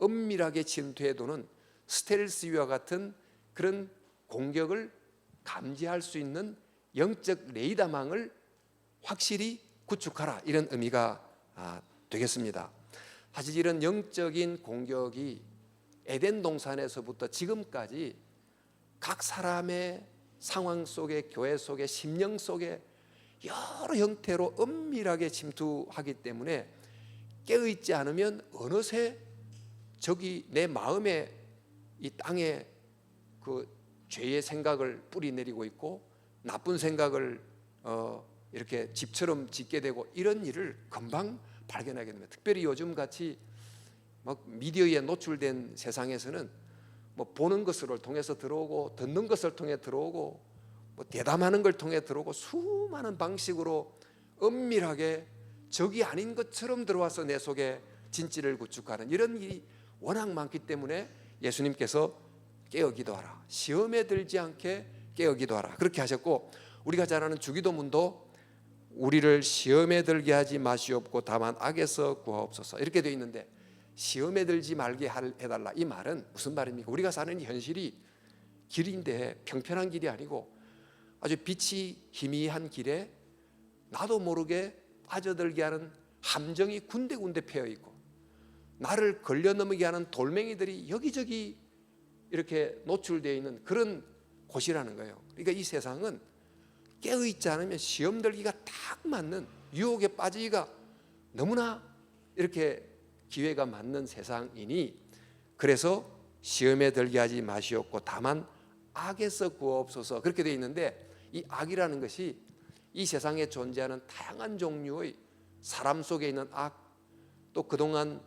은밀하게 침투해도는 스텔스와 같은 그런 공격을 감지할 수 있는 영적 레이더망을 확실히 구축하라, 이런 의미가 되겠습니다. 사실 이런 영적인 공격이 에덴 동산에서부터 지금까지 각 사람의 상황 속에, 교회 속에, 심령 속에 여러 형태로 은밀하게 침투하기 때문에 깨어있지 않으면 어느새 적이 내 마음에, 이 땅에 그 죄의 생각을 뿌리내리고 있고 나쁜 생각을 이렇게 집처럼 짓게 되고, 이런 일을 금방 발견하게 됩니다. 특별히 요즘 같이 막 미디어에 노출된 세상에서는 뭐 보는 것을 통해서 들어오고 듣는 것을 통해 들어오고 뭐 대담하는 걸 통해 들어오고 수많은 방식으로 은밀하게 적이 아닌 것처럼 들어와서 내 속에 진지를 구축하는 이런 일이 워낙 많기 때문에 예수님께서 깨어 기도하라, 시험에 들지 않게 깨어 기도하라, 그렇게 하셨고, 우리가 잘 아는 주기도문도 우리를 시험에 들게 하지 마시옵고 다만 악에서 구하옵소서, 이렇게 되어 있는데, 시험에 들지 말게 해달라, 이 말은 무슨 말입니까? 우리가 사는 현실이 길인데 평평한 길이 아니고 아주 빛이 희미한 길에 나도 모르게 빠져들게 하는 함정이 군데군데 패여 있고, 나를 걸려넘게 하는 돌멩이들이 여기저기 이렇게 노출되어 있는 그런 곳이라는 거예요. 그러니까 이 세상은 깨어있지 않으면 시험 들기가 딱 맞는, 유혹에 빠지기가 너무나 이렇게 기회가 맞는 세상이니, 그래서 시험에 들게 하지 마시옵고 다만 악에서 구하옵소서, 그렇게 되어 있는데, 이 악이라는 것이 이 세상에 존재하는 다양한 종류의 사람 속에 있는 악, 또 그동안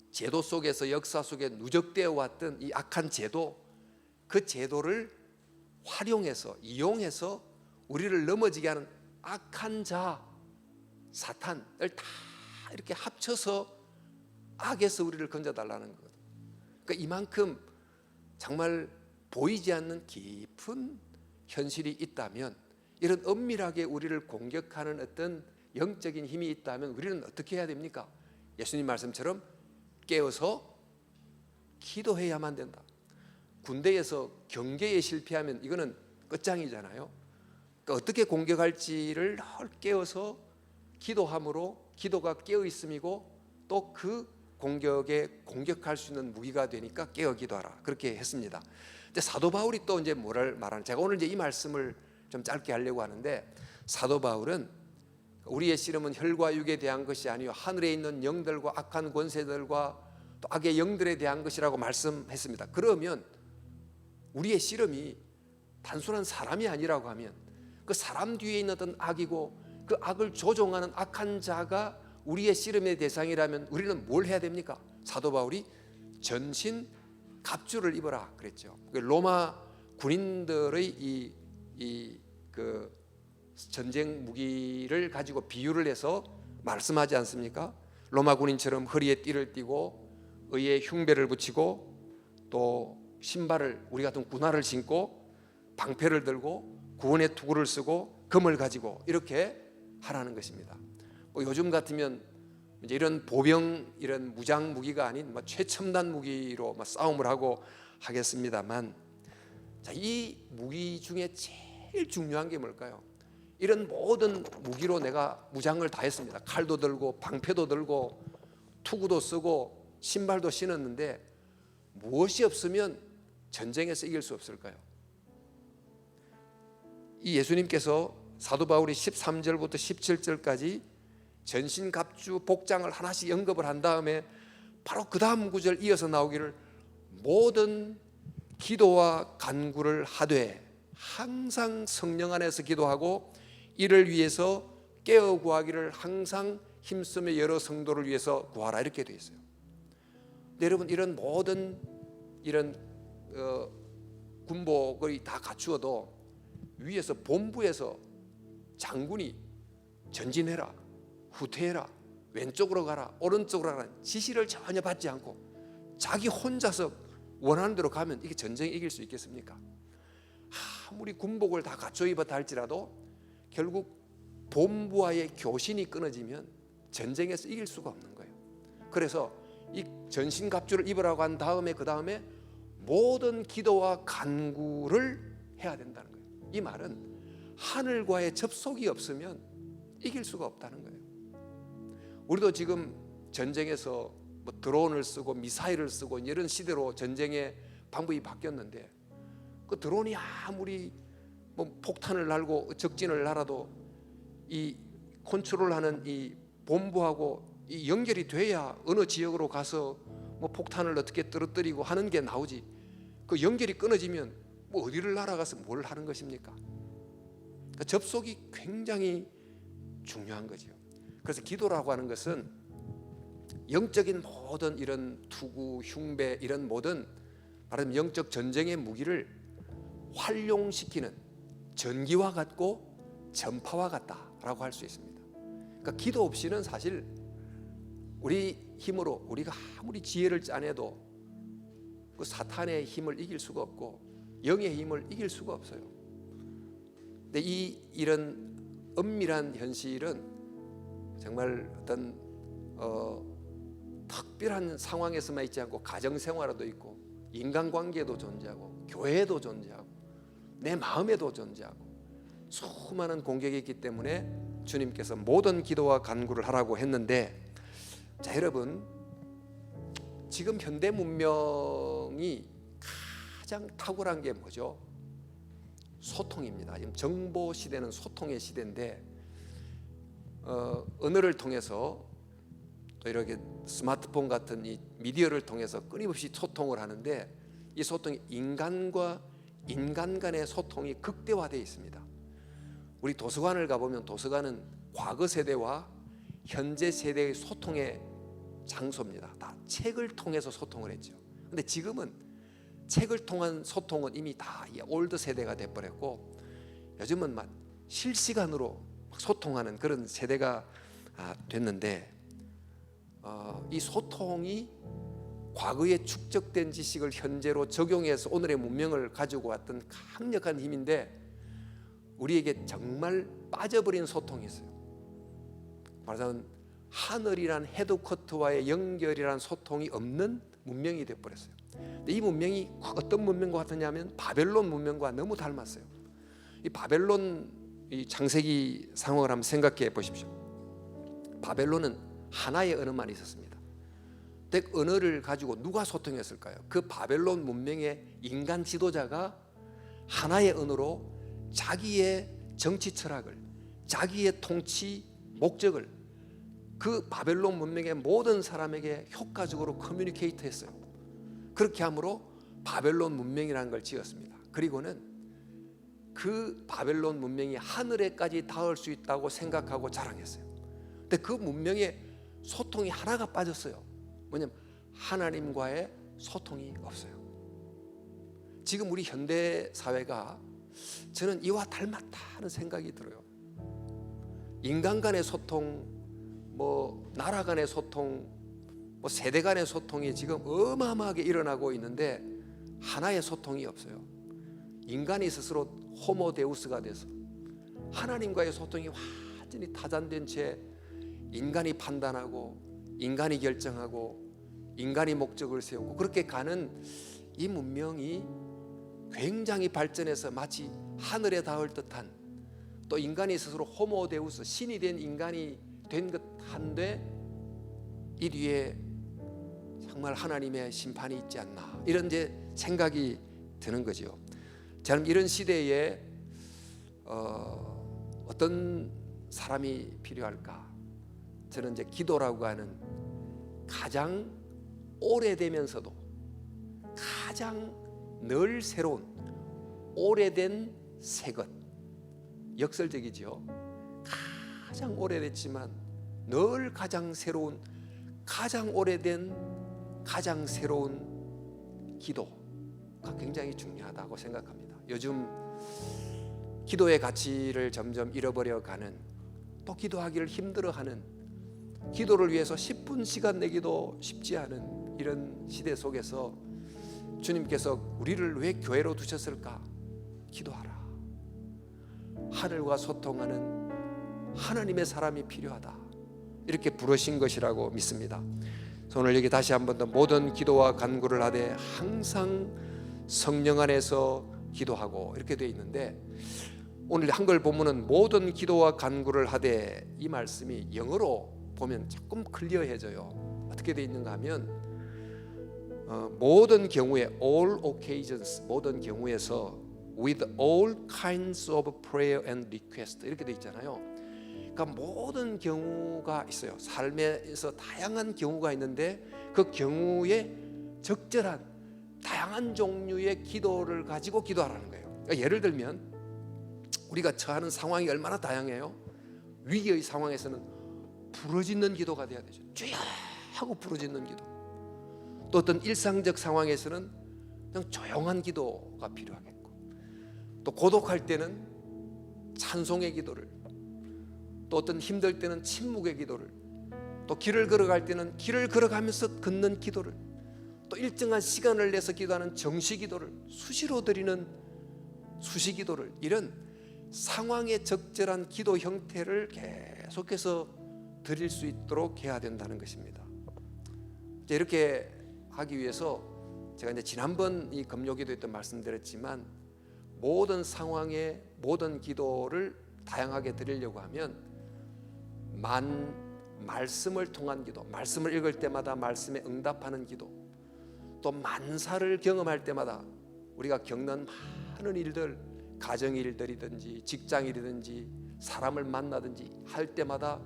제도 속에서 역사 속에 누적되어 왔던 이 악한 제도, 그 제도를 활용해서 이용해서 우리를 넘어지게 하는 악한 자 사탄을 다 이렇게 합쳐서 악에서 우리를 건져달라는 거거든. 그러니까 이만큼 정말 보이지 않는 깊은 현실이 있다면, 이런 엄밀하게 우리를 공격하는 어떤 영적인 힘이 있다면 우리는 어떻게 해야 됩니까? 예수님 말씀처럼 깨어서 기도해야만 된다. 군대에서 경계에 실패하면 이거는 끝장이잖아요. 그러니까 어떻게 공격할지를 늘 깨어서 기도함으로, 기도가 깨어 있음이고 또 그 공격에 공격할 수 있는 무기가 되니까 깨어 기도하라, 그렇게 했습니다. 근데 사도 바울이 또 이제 뭐를 말하는, 제가 오늘 이제 이 말씀을 좀 짧게 하려고 하는데, 사도 바울은 우리의 씨름은 혈과 육에 대한 것이 아니요 하늘에 있는 영들과 악한 권세들과 또 악의 영들에 대한 것이라고 말씀했습니다. 그러면 우리의 씨름이 단순한 사람이 아니라고 하면, 그 사람 뒤에 있는 어떤 악이고 그 악을 조종하는 악한 자가 우리의 씨름의 대상이라면 우리는 뭘 해야 됩니까? 사도 바울이 전신 갑주를 입어라 그랬죠. 로마 군인들의 그 전쟁 무기를 가지고 비유를 해서 말씀하지 않습니까? 로마 군인처럼 허리에 띠를 띠고 의에 흉배를 붙이고 또 신발을, 우리 같은 군화를 신고 방패를 들고 구원의 투구를 쓰고 금을 가지고 이렇게 하라는 것입니다. 요즘 같으면 이제 이런 보병, 이런 무장 무기가 아닌 최첨단 무기로 싸움을 하고 하겠습니다만, 자, 이 무기 중에 제일 중요한 게 뭘까요? 이런 모든 무기로 내가 무장을 다 했습니다. 칼도 들고 방패도 들고 투구도 쓰고 신발도 신었는데 무엇이 없으면 전쟁에서 이길 수 없을까요? 이 예수님께서 사도 바울이 13절부터 17절까지 전신갑주 복장을 하나씩 언급을 한 다음에 바로 그 다음 구절 이어서 나오기를 모든 기도와 간구를 하되 항상 성령 안에서 기도하고 이를 위해서 깨어 구하기를 항상 힘쓰며 여러 성도를 위해서 구하라, 이렇게 되어 있어요. 근데 여러분, 이런 모든 이런 군복을 다 갖추어도 위에서 본부에서 장군이 전진해라, 후퇴해라, 왼쪽으로 가라, 오른쪽으로 가라 지시를 전혀 받지 않고 자기 혼자서 원하는 대로 가면 이게 전쟁에 이길 수 있겠습니까? 아무리 군복을 다 갖춰 입었다 할지라도 결국 본부와의 교신이 끊어지면 전쟁에서 이길 수가 없는 거예요. 그래서 이 전신갑주를 입으라고 한 다음에 그 다음에 모든 기도와 간구를 해야 된다는 거예요. 이 말은 하늘과의 접속이 없으면 이길 수가 없다는 거예요. 우리도 지금 전쟁에서 드론을 쓰고 미사일을 쓰고 이런 시대로 전쟁의 방법이 바뀌었는데, 그 드론이 아무리 폭탄을 날고 적진을 날아도 이 컨트롤하는 이 본부하고 이 연결이 돼야 어느 지역으로 가서 폭탄을 어떻게 떨어뜨리고 하는 게 나오지, 그 연결이 끊어지면 어디를 날아가서 뭘 하는 것입니까? 그러니까 접속이 굉장히 중요한 거죠. 그래서 기도라고 하는 것은 영적인 모든 이런 투구, 흉배, 이런 모든 말하자면 영적 전쟁의 무기를 활용시키는 전기와 같고 전파와 같다라고 할 수 있습니다. 그러니까 기도 없이는 사실 우리 힘으로 우리가 아무리 지혜를 짜내도 그 사탄의 힘을 이길 수가 없고 영의 힘을 이길 수가 없어요. 근데 이런 엄밀한 현실은 정말 어떤 특별한 상황에서만 있지 않고 가정생활에도 있고 인간관계에도 존재하고 교회에도 존재하고 내 마음에도 존재하고 수많은 공격이 있기 때문에 주님께서 모든 기도와 간구를 하라고 했는데, 자 여러분, 지금 현대 문명이 가장 탁월한 게 뭐죠? 소통입니다. 지금 정보 시대는 소통의 시대인데 언어를 통해서 또 이렇게 스마트폰 같은 이 미디어를 통해서 끊임없이 소통을 하는데, 이 소통이 인간과 인간 간의 소통이 극대화되어 있습니다. 우리 도서관을 가보면 도서관은 과거 세대와 현재 세대의 소통의 장소입니다. 다 책을 통해서 소통을 했죠. 근데 지금은 책을 통한 소통은 이미 다 올드 세대가 돼버렸고, 요즘은 막 실시간으로 소통하는 그런 세대가 됐는데, 이 소통이 과거에 축적된 지식을 현재로 적용해서 오늘의 문명을 가지고 왔던 강력한 힘인데, 우리에게 정말 빠져버린 소통이 있어요. 말하자면 하늘이란 헤드쿼터와의 연결이란 소통이 없는 문명이 되어버렸어요. 근데 이 문명이 어떤 문명과 같았냐면 바벨론 문명과 너무 닮았어요. 이 바벨론 이 창세기 상황을 한번 생각해 보십시오. 바벨론은 하나의 언어만 있었습니다. 즉 언어를 가지고 누가 소통했을까요? 그 바벨론 문명의 인간 지도자가 하나의 언어로 자기의 정치 철학을, 자기의 통치 목적을 그 바벨론 문명의 모든 사람에게 효과적으로 커뮤니케이트 했어요. 그렇게 함으로 바벨론 문명이라는 걸 지었습니다. 그리고는 그 바벨론 문명이 하늘에까지 닿을 수 있다고 생각하고 자랑했어요. 근데 그 문명의 소통이 하나가 빠졌어요. 뭐냐면 하나님과의 소통이 없어요. 지금 우리 현대 사회가 저는 이와 닮았다는 생각이 들어요. 인간 간의 소통, 나라 간의 소통, 세대 간의 소통이 지금 어마어마하게 일어나고 있는데 하나의 소통이 없어요. 인간이 스스로 호모데우스가 돼서 하나님과의 소통이 완전히 타잔된 채 인간이 판단하고 인간이 결정하고 인간이 목적을 세우고 그렇게 가는 이 문명이 굉장히 발전해서 마치 하늘에 닿을 듯한, 또 인간이 스스로 호모데우스 신이 된 인간이 된 것 한데 이 뒤에 정말 하나님의 심판이 있지 않나, 이런 이제 생각이 드는 거죠. 저는 이런 시대에 어떤 사람이 필요할까? 저는 이제 기도라고 하는 가장 오래되면서도 가장 늘 새로운 오래된 새것, 역설적이죠. 가장 오래됐지만 늘 가장 새로운, 가장 오래된 가장 새로운 기도가 굉장히 중요하다고 생각합니다. 요즘 기도의 가치를 점점 잃어버려가는, 또 기도하기를 힘들어하는, 기도를 위해서 10분 시간 내기도 쉽지 않은 이런 시대 속에서 주님께서 우리를 왜 교회로 두셨을까? 기도하라. 하늘과 소통하는 하나님의 사람이 필요하다, 이렇게 부르신 것이라고 믿습니다. 오늘 여기 다시 한 번 더 모든 기도와 간구를 하되 항상 성령 안에서 기도하고 이렇게 되어 있는데, 오늘 한글 본문은 모든 기도와 간구를 하되, 이 말씀이 영어로 보면 조금 클리어해져요. 어떻게 되어 있는가 하면 모든 경우에 all occasions, 모든 경우에서 with all kinds of prayer and request, 이렇게 되어 있잖아요. 그러니까 모든 경우가 있어요. 삶에서 다양한 경우가 있는데 그 경우에 적절한 다양한 종류의 기도를 가지고 기도하라는 거예요. 그러니까 예를 들면 우리가 처하는 상황이 얼마나 다양해요. 위기의 상황에서는 부르짖는 기도가 돼야 되죠. 주여 하고 부르짖는 기도. 또 어떤 일상적 상황에서는 그냥 조용한 기도가 필요하겠고, 또 고독할 때는 찬송의 기도를, 또 어떤 힘들 때는 침묵의 기도를, 또 길을 걸어갈 때는 길을 걸어가면서 걷는 기도를, 또 일정한 시간을 내서 기도하는 정시 기도를, 수시로 드리는 수시 기도를, 이런 상황에 적절한 기도 형태를 계속해서 드릴 수 있도록 해야 된다는 것입니다. 이렇게 하기 위해서 제가 이제 지난번 이 금요기도에 또 말씀드렸지만, 모든 상황에 모든 기도를 다양하게 드리려고 하면 말씀을 통한 기도, 말씀을 읽을 때마다 말씀에 응답하는 기도, 또 만사를 경험할 때마다 우리가 겪는 많은 일들, 가정 일들이든지 직장 일이든지 사람을 만나든지 할 때마다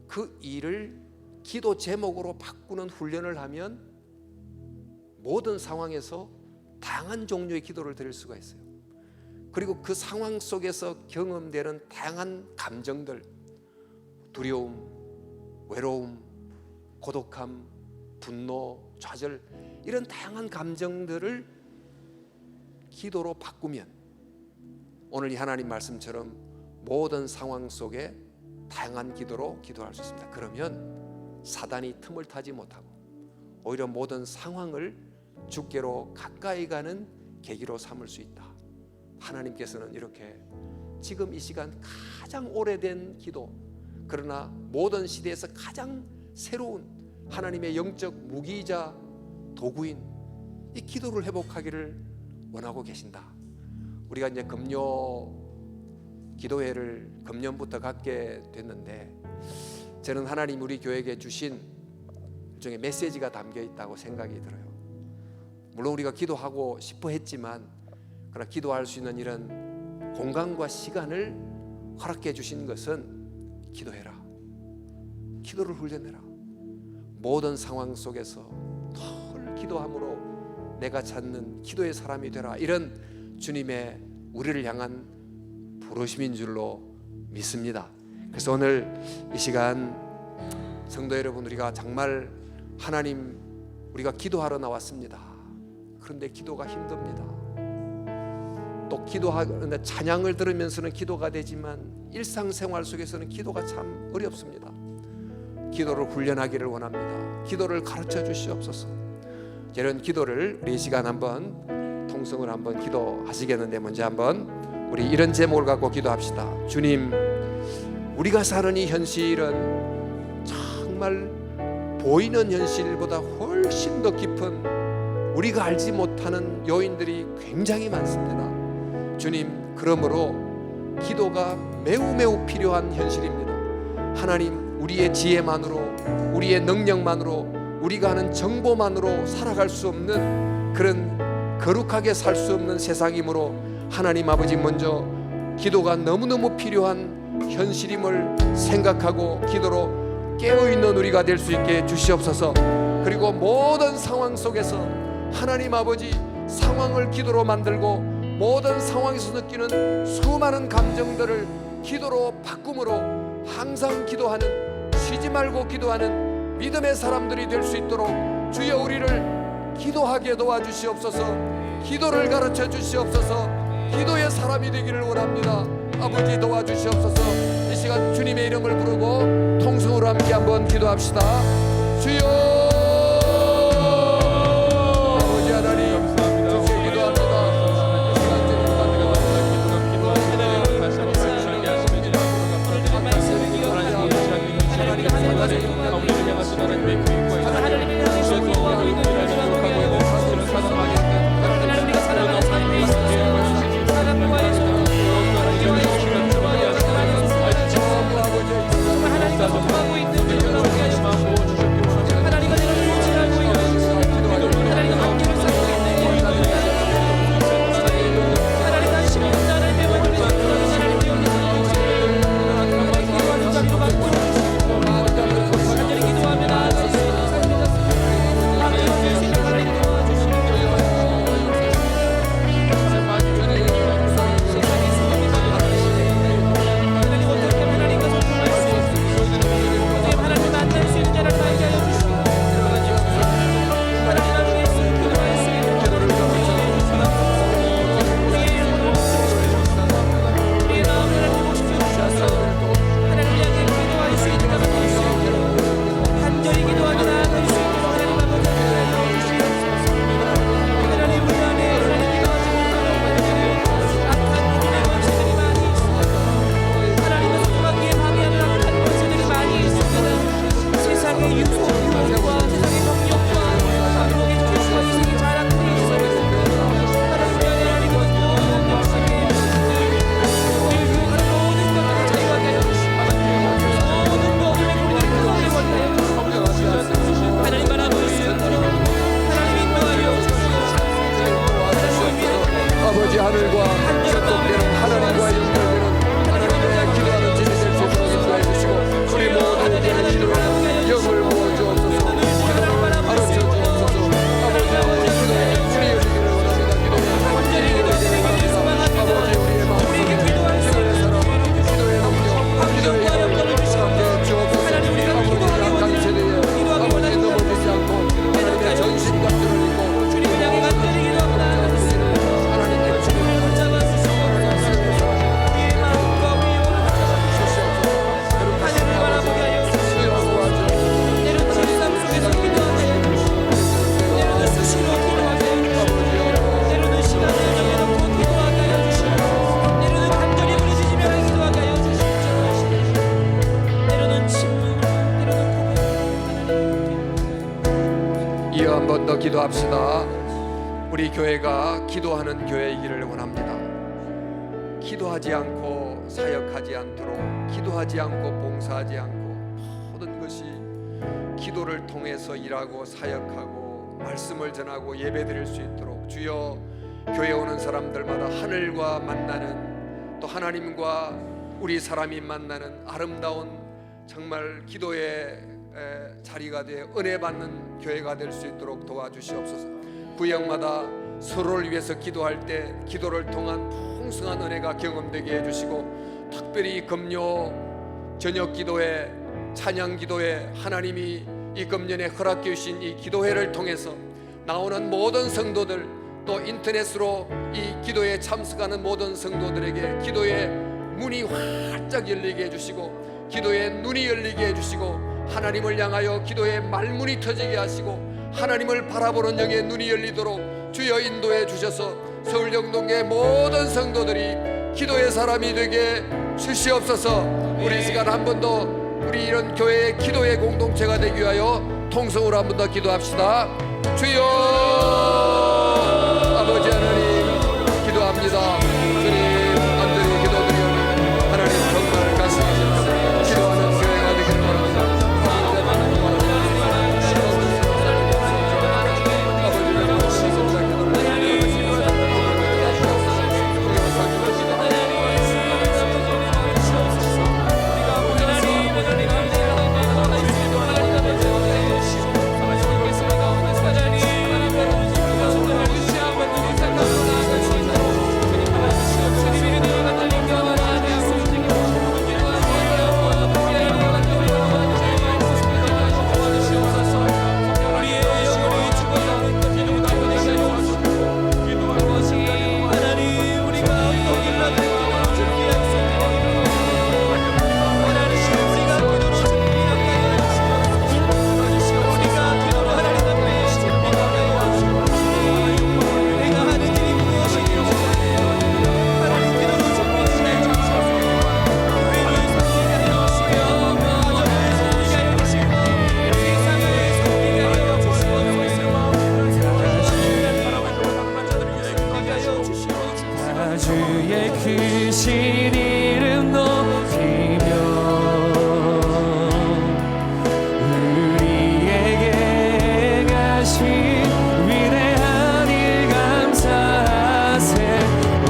그 일을 기도 제목으로 바꾸는 훈련을 하면 모든 상황에서 다양한 종류의 기도를 드릴 수가 있어요. 그리고 그 상황 속에서 경험되는 다양한 감정들, 두려움, 외로움, 고독함, 분노, 좌절 이런 다양한 감정들을 기도로 바꾸면 오늘 이 하나님 말씀처럼 모든 상황 속에 다양한 기도로 기도할 수 있습니다. 그러면 사단이 틈을 타지 못하고 오히려 모든 상황을 주께로 가까이 가는 계기로 삼을 수 있다. 하나님께서는 이렇게 지금 이 시간 가장 오래된 기도, 그러나 모든 시대에서 가장 새로운 하나님의 영적 무기이자 도구인 이 기도를 회복하기를 원하고 계신다. 우리가 이제 금요 기도회를 금년부터 갖게 됐는데 저는 하나님 우리 교회에게 주신 일종의 메시지가 담겨 있다고 생각이 들어요. 물론 우리가 기도하고 싶어 했지만 그러나 기도할 수 있는 이런 공간과 시간을 허락해 주신 것은 기도해라, 기도를 훈련해라, 모든 상황 속에서 늘 기도함으로 내가 찾는 기도의 사람이 되라, 이런 주님의 우리를 향한 부르심인 줄로 믿습니다. 그래서 오늘 이 시간 성도 여러분, 우리가 정말 하나님 우리가 기도하러 나왔습니다. 그런데 기도가 힘듭니다. 또 기도하는데 찬양을 들으면서는 기도가 되지만 일상생활 속에서는 기도가 참 어렵습니다. 기도를 훈련하기를 원합니다. 기도를 가르쳐 주시옵소서. 이런 기도를 우리 이 시간 한번 통성을 한번 기도하시겠는데 먼저 한번 우리 이런 제목을 갖고 기도합시다. 주님, 우리가 사는 이 현실은 정말 보이는 현실보다 훨씬 더 깊은 우리가 알지 못하는 요인들이 굉장히 많습니다. 주님, 그러므로 기도가 매우 필요한 현실입니다. 하나님, 우리의 지혜만으로, 우리의 능력만으로, 우리가 아는 정보만으로 살아갈 수 없는 그런 거룩하게 살 수 없는 세상이므로 하나님 아버지, 먼저 기도가 너무너무 필요한 현실임을 생각하고 기도로 깨어있는 우리가 될 수 있게 주시옵소서. 그리고 모든 상황 속에서 하나님 아버지, 상황을 기도로 만들고 모든 상황에서 느끼는 수많은 감정들을 기도로 바꿈으로 항상 기도하는, 쉬지 말고 기도하는 믿음의 사람들이 될 수 있도록 주여 우리를 기도하게 도와주시옵소서. 기도를 가르쳐 주시옵소서. 기도의 사람이 되기를 원합니다. 아버지, 도와주시옵소서. 이 시간 주님의 이름을 부르고 통성으로 함께 한번 기도합시다. 주여, 아버지 하나님, 주여 기도합니다. 이 시간 주님 기도합니다. 주여 한 번 더 기도합시다. 우리 교회가 기도하는 교회이기를 원합니다. 기도하지 않고 사역하지 않도록, 기도하지 않고 봉사하지 않고, 모든 것이 기도를 통해서 일하고 사역하고 말씀을 전하고 예배드릴 수 있도록 주여, 교회 오는 사람들마다 하늘과 만나는, 또 하나님과 우리 사람이 만나는 아름다운 정말 기도의 자리가 되어 은혜 받는 교회가 될 수 있도록 도와주시옵소서. 구역마다 서로를 위해서 기도할 때 기도를 통한 풍성한 은혜가 경험되게 해주시고, 특별히 금요 저녁 기도회, 찬양 기도회, 하나님이 이 금년에 허락해 주신 이 기도회를 통해서 나오는 모든 성도들, 또 인터넷으로 이 기도에 참석하는 모든 성도들에게 기도의 문이 활짝 열리게 해주시고, 기도의 눈이 열리게 해주시고, 하나님을 향하여 기도의 말문이 터지게 하시고, 하나님을 바라보는 영의 눈이 열리도록 주여 인도해 주셔서 서울영동의 모든 성도들이 기도의 사람이 되게 주시옵소서. 우리 시간 한 번 더 우리 이런 교회의 기도의 공동체가 되기 위하여 통성으로 한 번 더 기도합시다. 주여 아버지 하나님 기도합니다. 주님 간절히 기도드리오니 하나님 정말 말씀하십니다. 기도하는 교회가 되길 바랍니다. 주의 크신 이름 높이며 우리에게 가신 위대한 일 감사하세.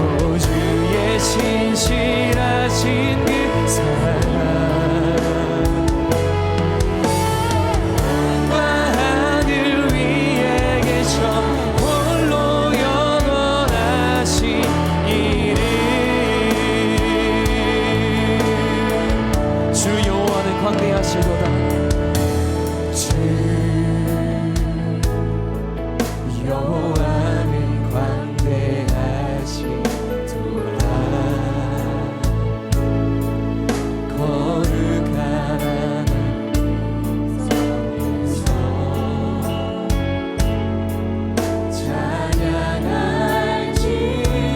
오 주의 신실하신 그 사랑 땅과 하늘 위에 계셔 홀로 영원하신 주 여호와는 광대하시도다. 주 여호와는 광대하시도다. 거룩한 하나님께서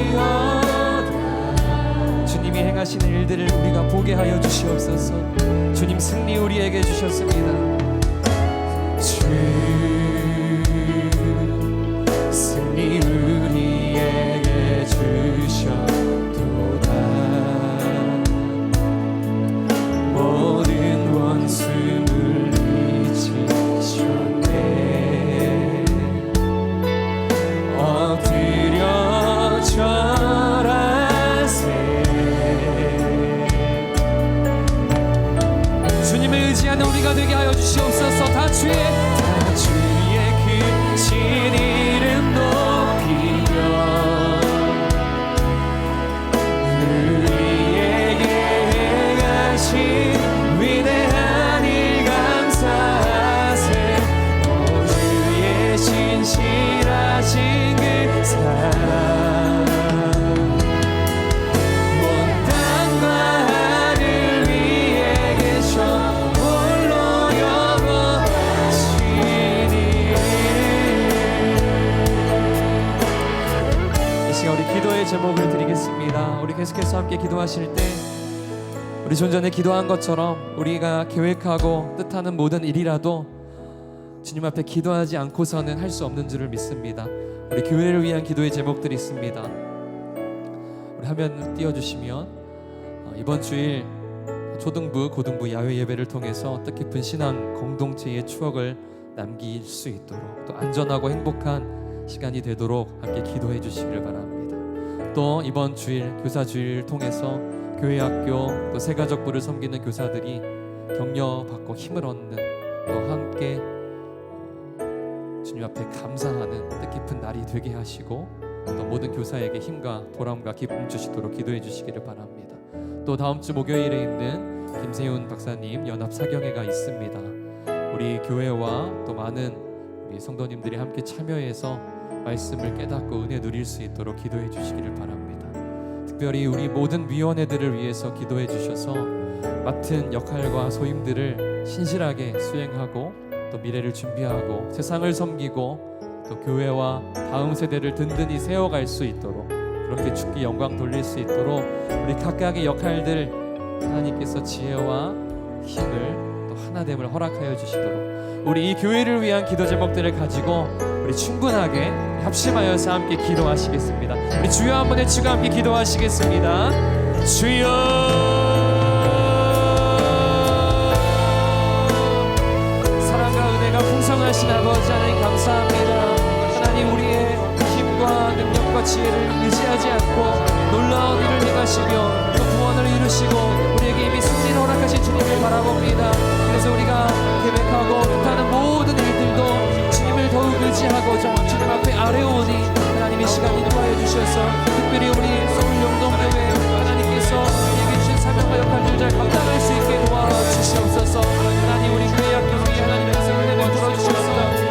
찬양할지어다. 주님이 행하시는 일들을 우리가 보게 하여 주시옵소서. 주님 승리 우리에게 주셨습니다. 주 승리 우리에게 주셨도다. 모든 원수 물리치셨네. 엎드려 절하세. 주님을 의지하는 우리가 되게 하여 주시옵소서. 다 주의 크신 이름 높이며 우리에게 행하신 위대한 일 감사하세. 오 주의 신실하신 그 사랑 온 땅과 하늘 위에 계셔 홀로 영원하시니. 이 시간 우리 기도의 제목을 드리겠습니다. 우리 계속해서 함께 기도하실 때 우리 좀 전에 기도한 것처럼 우리가 계획하고 뜻하는 모든 일이라도 주님 앞에 기도하지 않고서는 할 수 없는 줄을 믿습니다. 우리 교회를 위한 기도의 제목들이 있습니다. 우리 화면 띄워주시면 이번 주일 초등부, 고등부 야외 예배를 통해서 뜻깊은 신앙 공동체의 추억을 남길 수 있도록 또 안전하고 행복한 시간이 되도록 함께 기도해 주시기를 바랍니다. 또 이번 주일 교사주일을 통해서 교회 학교 또 새가족부를 섬기는 교사들이 격려받고 힘을 얻는 또 함께 주님 앞에 감사하는 뜻깊은 날이 되게 하시고 또 모든 교사에게 힘과 보람과 기쁨 주시도록 기도해 주시기를 바랍니다. 또 다음 주 목요일에 있는 김세훈 박사님 연합 사경회가 있습니다. 우리 교회와 또 많은 우리 성도님들이 함께 참여해서 말씀을 깨닫고 은혜 누릴 수 있도록 기도해 주시기를 바랍니다. 특별히 우리 모든 위원회들을 위해서 기도해 주셔서 맡은 역할과 소임들을 신실하게 수행하고 또 미래를 준비하고 세상을 섬기고 또 교회와 다음 세대를 든든히 세워갈 수 있도록 그렇게 주께 영광 돌릴 수 있도록 우리 각각의 역할들 하나님께서 지혜와 힘을 또 하나됨을 허락하여 주시도록 우리 이 교회를 위한 기도 제목들을 가지고 우리 충분하게 합심하여서 함께 기도하시겠습니다. 우리 주여 한번 외치고 함께 기도하시겠습니다. 주여 사랑과 은혜가 풍성하신 아버지 하나님 감사합니다. 하나님 우리의 힘과 능력과 지혜를 의지하지 않고 놀라운 일을 행하시며 또 구원을 이루시고 우리에게 이미 승리를 허락하신 주님을 바라봅니다. 그래서 우리가 계획하고 뜻하는 모든 일들도 주님을 더욱 의지하고자 주님 앞에 아뢰오니 하나님의 시간 인도하여 주셔서 특별히 우리 서울 영동교회 하나님께서 우리에게 주신 사명과 역할을 잘 감당할 수 있게 도와주시옵소서. 하나님 우리 교회 학교 위에 하나님께서 은혜를 부어주셔서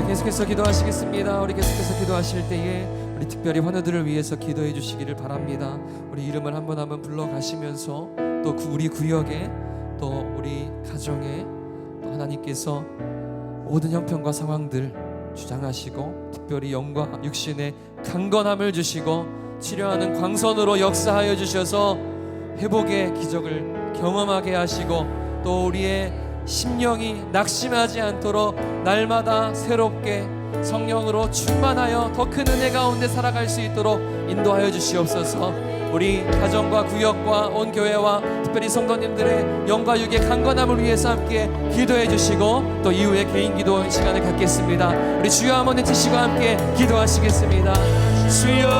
계속해서 기도하시겠습니다. 우리 계속해서 기도하실 때에 우리 특별히 환우들을 위해서 기도해 주시기를 바랍니다. 우리 이름을 한번 한번 불러가시면서 또 우리 구역에 또 우리 가정에 또 하나님께서 모든 형편과 상황들 주장하시고 특별히 영과 육신의 강건함을 주시고 치료하는 광선으로 역사하여 주셔서 회복의 기적을 경험하게 하시고 또 우리의 심령이 낙심하지 않도록 날마다 새롭게 성령으로 충만하여 더 큰 은혜 가운데 살아갈 수 있도록 인도하여 주시옵소서. 우리 가정과 구역과 온 교회와 특별히 성도님들의 영과 육의 강건함을 위해서 함께 기도해 주시고 또 이후에 개인 기도 시간을 갖겠습니다. 우리 주여 한번 외치시고 함께 기도하시겠습니다. 주여